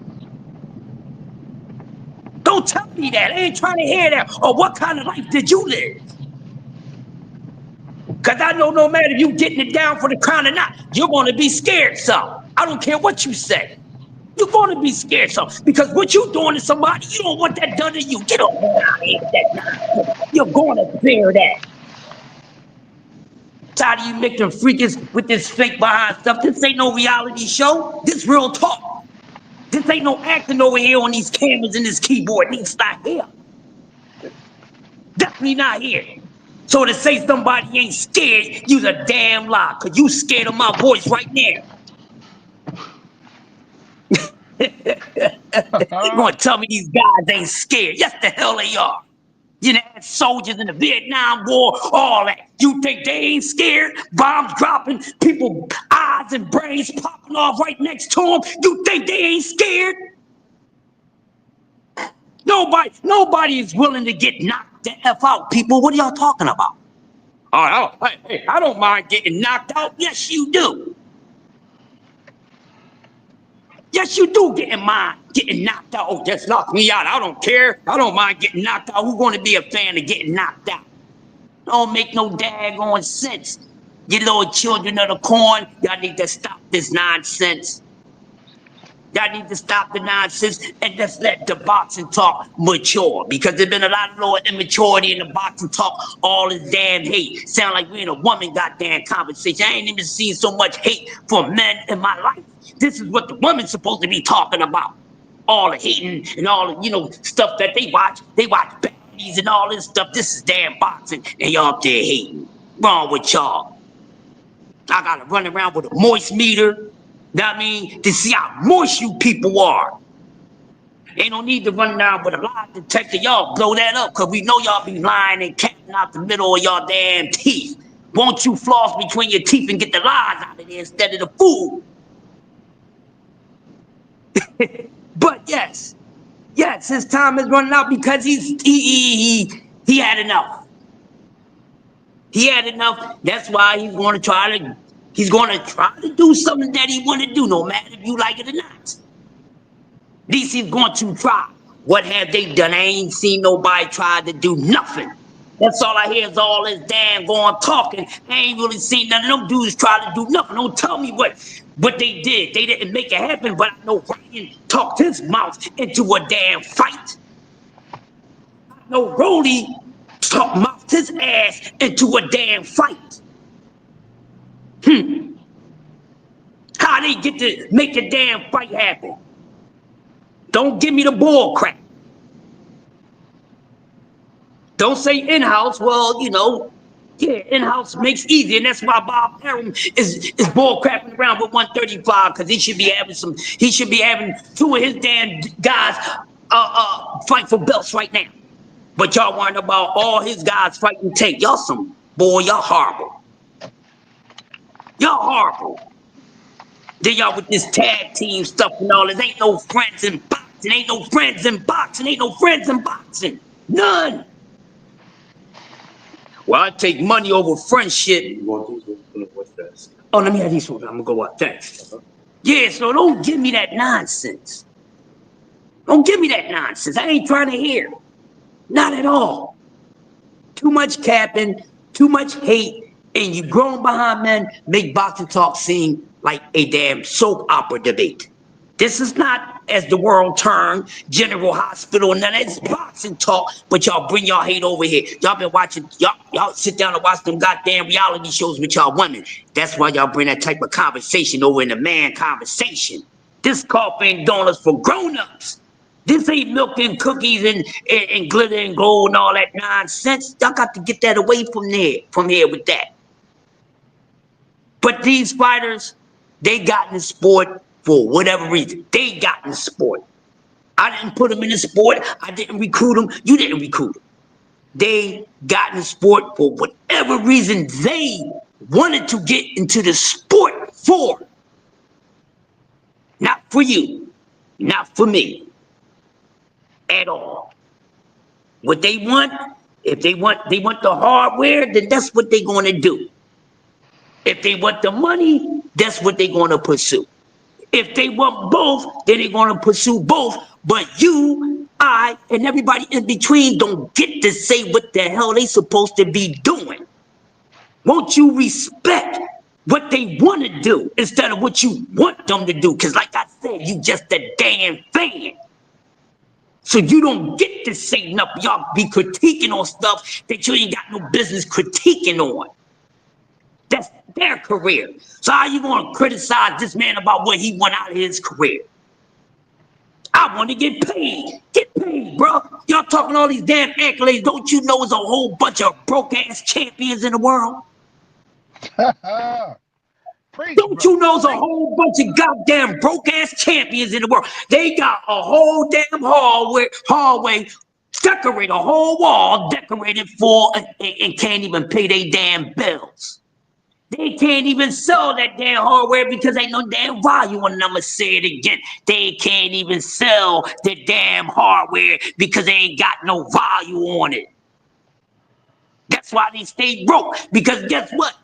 Don't tell me that. I ain't trying to hear that. Or what kind of life did you live? Because I know no matter if you getting it down for the crown or not, you're going to be scared some. I don't care what you say. You're going to be scared some. Because what you doing to somebody, you don't want that done to you. Get on out of here with that nonsense. You're going to bear that. Tired of you making freakish with this fake behind stuff. This ain't no reality show. This real talk. This ain't no acting over here on these cameras and this keyboard. It's not here. Definitely not here. So to say somebody ain't scared, you's a damn lie. Because you scared of my voice right now. You gonna tell me these guys ain't scared? Yes, the hell they are. You know, soldiers in the Vietnam War, all that. You think they ain't scared? Bombs dropping, people eyes and brains popping off right next to them. You think they ain't scared? Nobody is willing to get knocked the F out, people. What are y'all talking about? Oh, I don't mind getting knocked out. Yes, you do. Yes, you do mind getting knocked out. Oh, just knock me out. I don't care. I don't mind getting knocked out. Who's going to be a fan of getting knocked out? Don't make no daggone sense. You little children of the corn, y'all need to stop this nonsense. Y'all need to stop the nonsense and just let the boxing talk mature. Because there's been a lot of little immaturity in the boxing talk. All this damn hate. Sound like we in a woman goddamn conversation. I ain't even seen so much hate for men in my life. This is what the women's supposed to be talking about. All the hating and all the, stuff that they watch. They watch baddies and all this stuff. This is damn boxing. And y'all up there hating. Wrong with y'all. I gotta run around with a moist meter. Know what I mean? To see how moist you people are. Ain't no need to run down with a lie detector. Y'all blow that up, because we know y'all be lying and catting out the middle of y'all damn teeth. Won't you floss between your teeth and get the lies out of there instead of the food? But yes, his time is running out because he had enough. He had enough. That's why he's going to try to do something that he want to do, no matter if you like it or not. At least he's going to try. What have they done? I ain't seen nobody try to do nothing. That's all I hear is all this damn going talking. I ain't really seen none of them dudes try to do nothing. Don't tell me what they did. They didn't make it happen, but I know Ryan talked his mouth into a damn fight. I know Rolly mouthed his ass into a damn fight. How they get to make a damn fight happen? Don't give me the bull crap. Don't say in-house. Well, in-house makes easy, and that's why Bob Arum is bull crapping around with 135, because he should be having two of his damn guys fight for belts right now. But y'all worrying about all his guys fighting Tank. Y'all horrible. Y'all horrible. Then y'all with this tag team stuff and all this. Ain't no friends in boxing. Ain't no friends in boxing. Ain't no friends in boxing. None. Well, I take money over friendship. Oh, let me have these ones. I'm gonna go up. Thanks. Yeah, so don't give me that nonsense. Don't give me that nonsense. I ain't trying to hear. Not at all. Too much capping, too much hate, and you grown behind men make boxing talk seem like a damn soap opera debate. This is not, as the world turned, General Hospital, and none of this boxing talk, but y'all bring y'all hate over here. Y'all been watching, y'all sit down and watch them goddamn reality shows with y'all women. That's why y'all bring that type of conversation over in the man conversation. This coffee and donuts for grown-ups. This ain't milk and cookies and glitter and gold and all that nonsense. Y'all got to get that away from here with that. But these fighters, they got in the sport for whatever reason. They got in the sport. I didn't put them in the sport. I didn't recruit them. You didn't recruit them. They got in the sport for whatever reason they wanted to get into the sport for. Not for you. Not for me. At all. What they want, if they want the hardware, then that's what they're going to do. If they want the money, that's what they're going to pursue. If they want both, then they're going to pursue both. But you, I, and everybody in between don't get to say what the hell they supposed to be doing. Won't you respect what they want to do instead of what you want them to do? Because like I said, you just a damn fan. So you don't get to say nothing. Y'all be critiquing on stuff that you ain't got no business critiquing on. That's their career. So how you gonna criticize this man about what he went out of his career? I want to get paid. Get paid, bro. Y'all talking all these damn accolades. Don't you know there's a whole bunch of broke-ass champions in the world? Don't you know there's a whole bunch of goddamn broke-ass champions in the world? They got a whole damn hallway, decorate a whole wall decorated for, and can't even pay their damn bills. They can't even sell that damn hardware because ain't no damn value on them. I'ma say it again. They can't even sell the damn hardware because they ain't got no value on it. That's why they stay broke. Because guess what?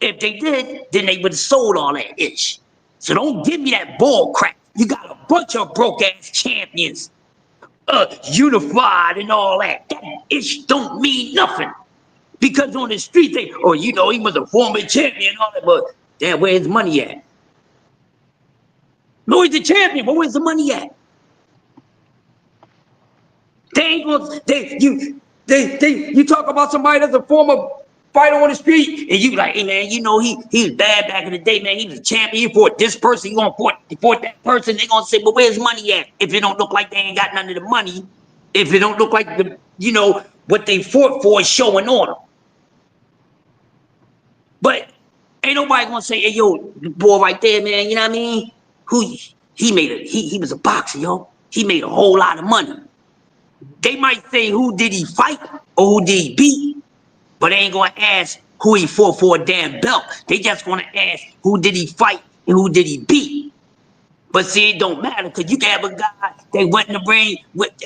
If they did, then they would have sold all that ish. So don't give me that bull crap. You got a bunch of broke-ass champions, unified and all that. That ish don't mean nothing. Because on the street, he was a former champion and all that, but damn, where's his money at? No, he's a champion, but where's the money at? They ain't gonna, you talk about somebody that's a former fighter on the street, and you like, hey man, he was bad back in the day, man. He was a champion. He fought this person, he gonna fought that person. They gonna say, but where's money at? If it don't look like they ain't got none of the money, if it don't look like what they fought for is showing on them. But ain't nobody gonna say, hey yo, the boy right there, man, you know what I mean? He was a boxer, yo. He made a whole lot of money. They might say who did he fight or who did he beat, but they ain't gonna ask who he fought for a damn belt. They just gonna ask who did he fight and who did he beat. But see, it don't matter, because you can have a guy that went in the ring,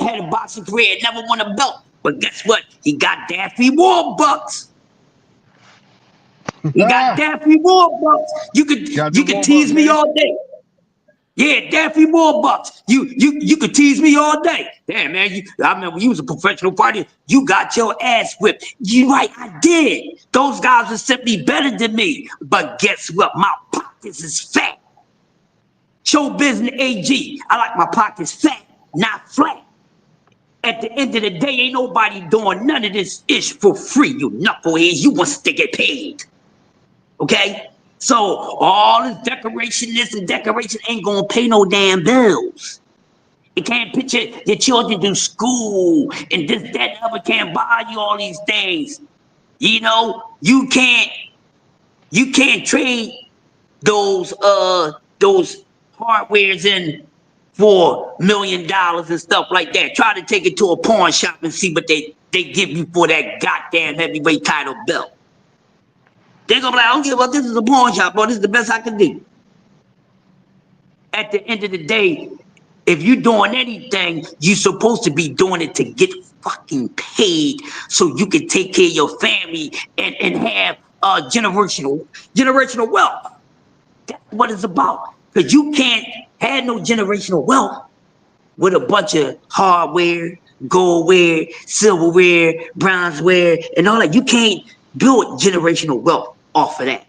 had a boxing career, never won a belt. But guess what? He got Daffy Warbucks. He got Daffy Warbucks. You could tease me all day. Yeah, Daffy Warbucks. You could tease me all day. Damn, man, I remember you was a professional fighter. You got your ass whipped. You right, I did. Those guys are simply better than me. But guess what? My pockets is fat. Showbiz and AG. I like my pockets fat, not flat. At the end of the day, ain't nobody doing none of this ish for free, you knuckleheads. You want to get paid. Okay? So all this decoration, this and decoration ain't gonna pay no damn bills. You can't picture your children do school and this, that, and other can't buy you all these things. You know, you can't trade those hardwares in for $1 million and stuff like that. Try to take it to a pawn shop and see what they give you for that goddamn heavyweight title belt. They're gonna be like, I don't give a fuck, this is a pawn shop, bro. This is the best I can do. At the end of the day, if you're doing anything, you're supposed to be doing it to get fucking paid so you can take care of your family and have generational wealth. That's what it's about. Because you can't have no generational wealth with a bunch of hardware, goldware, silverware, bronzeware, and all that. You can't build generational wealth off of that.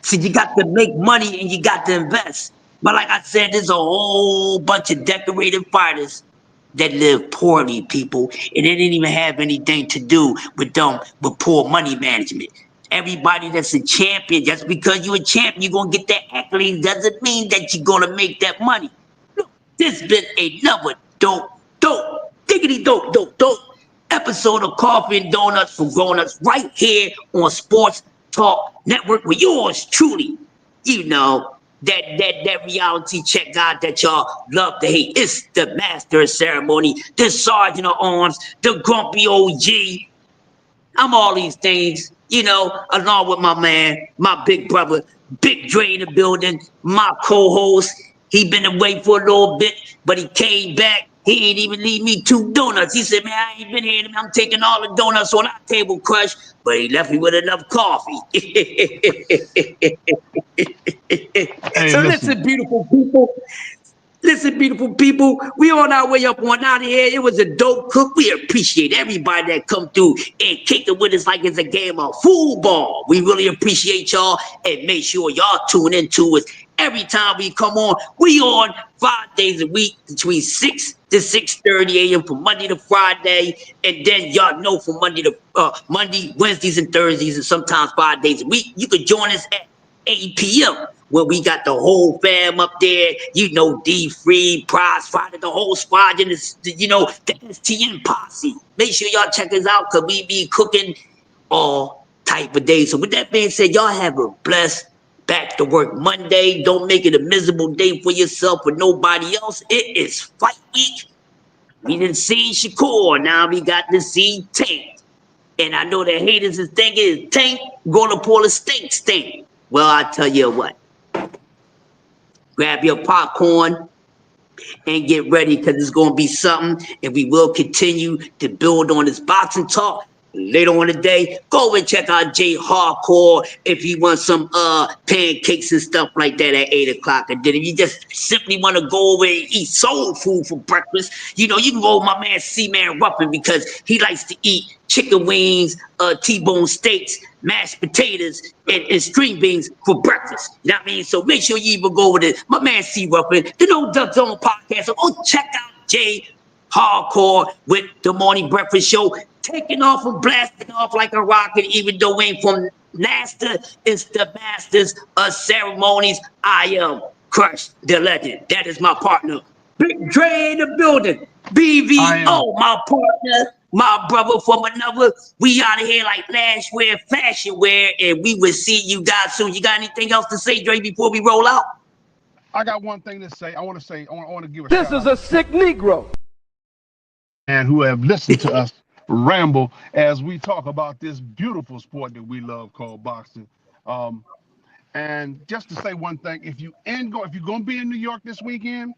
So you got to make money and you got to invest. But like I said, there's a whole bunch of decorated fighters that live poorly, people, and it didn't even have anything to do with poor money management. Everybody that's a champion, just because you're a champion, you're going to get that accolade, doesn't mean that you're going to make that money. Look, this has been another dope episode of Coffee and Donuts for Grown-Ups right here on Sports Talk Network with yours truly. You know, that reality check guy that y'all love to hate. It's the master of ceremony, the sergeant of arms, the grumpy OG. I'm all these things, you know, along with my man, my big brother, Big Dre in the building, my co-host. He been away for a little bit, but he came back. He ain't even leave me 2 donuts. He said, man, I ain't been here. I'm taking all the donuts on our table, Crush. But he left me with enough coffee. Hey, So listen, beautiful people. Listen, beautiful people, we on our way up on out of here. It was a dope cook. We appreciate everybody that come through and kick it with us like it's a game of football. We really appreciate y'all, and make sure y'all tune into us every time we come on. We on 5 days a week between 6 to 6:30 a.m. from Monday to Friday, and then y'all know from Monday, Wednesdays, and Thursdays, and sometimes 5 days a week. You could join us at 8 p.m. where we got the whole fam up there, you know, D-Free, Prize Fighter, the whole squad, and you know, the STN posse. Make sure y'all check us out, because we be cooking all type of days. So with that being said, y'all have a blessed back to work Monday. Don't make it a miserable day for yourself or nobody else. It is fight week. We didn't see Shakur, now we got to see Tank. And I know the haters is thinking, Tank gonna pull a stink. Well, I tell you what, grab your popcorn and get ready, because it's going to be something, and we will continue to build on this boxing talk. Later on today, go and check out Jay Hardcore if you want some pancakes and stuff like that at 8 o'clock. And then if you just simply want to go over and eat soul food for breakfast, you know, you can go with my man C-Man Ruffin, because he likes to eat chicken wings, T-bone steaks, mashed potatoes, and string beans for breakfast. You know what I mean? So make sure you even go over to my man C. Ruffin, the No Duck Zone podcast. So go check out Jay Hardcore with the Morning Breakfast Show, taking off and blasting off like a rocket, even though we ain't from NASTA. It's the masters of ceremonies. I am Crush the Legend. That is my partner, Big Dre in the building. BVO, my partner, my brother from another. We out of here like last wear, fashion wear, and we will see you guys soon. You got anything else to say, Dre, before we roll out? I got one thing to say. I want to give a This shout is out a sick Negro. and who have listened to us ramble as we talk about this beautiful sport that we love called boxing. And just to say one thing, if you're gonna be in New York this weekend,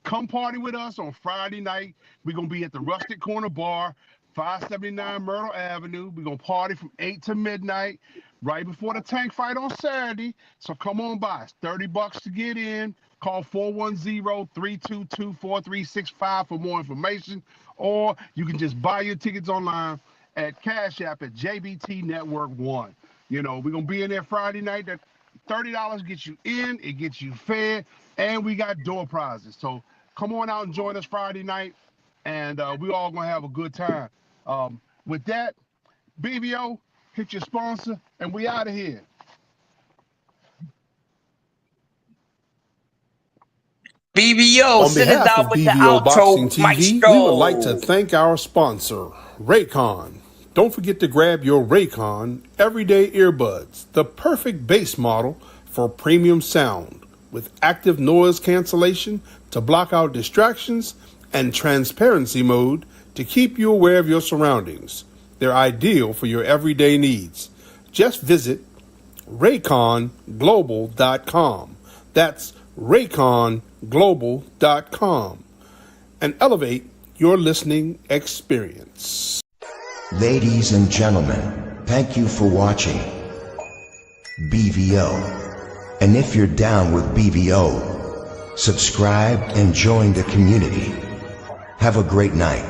come party with us on Friday night. We're gonna be at the Rustic Corner Bar, 579 Myrtle Avenue. We're gonna party from 8 to midnight, right before the Tank fight on Saturday. So come on by. It's $30 to get in. Call 410-322-4365 for more information, or you can just buy your tickets online at Cash App at JBT Network 1. You know, we're gonna be in there Friday night. That $30 gets you in, it gets you fed, and we got door prizes. So come on out and join us Friday night, and we all gonna have a good time. With that, BVO, hit your sponsor, and we out of here. BBO, On send us behalf out of with the BVO Boxing outro, TV, Maestro. we would like to thank our sponsor, Raycon. Don't forget to grab your Raycon Everyday Earbuds, the perfect bass model for premium sound, with active noise cancellation to block out distractions and transparency mode to keep you aware of your surroundings. They're ideal for your everyday needs. Just visit RayconGlobal.com. That's RayconGlobal.com and elevate your listening experience. Ladies and gentlemen, thank you for watching BVO. And if you're down with BVO, subscribe and join the community. Have a great night.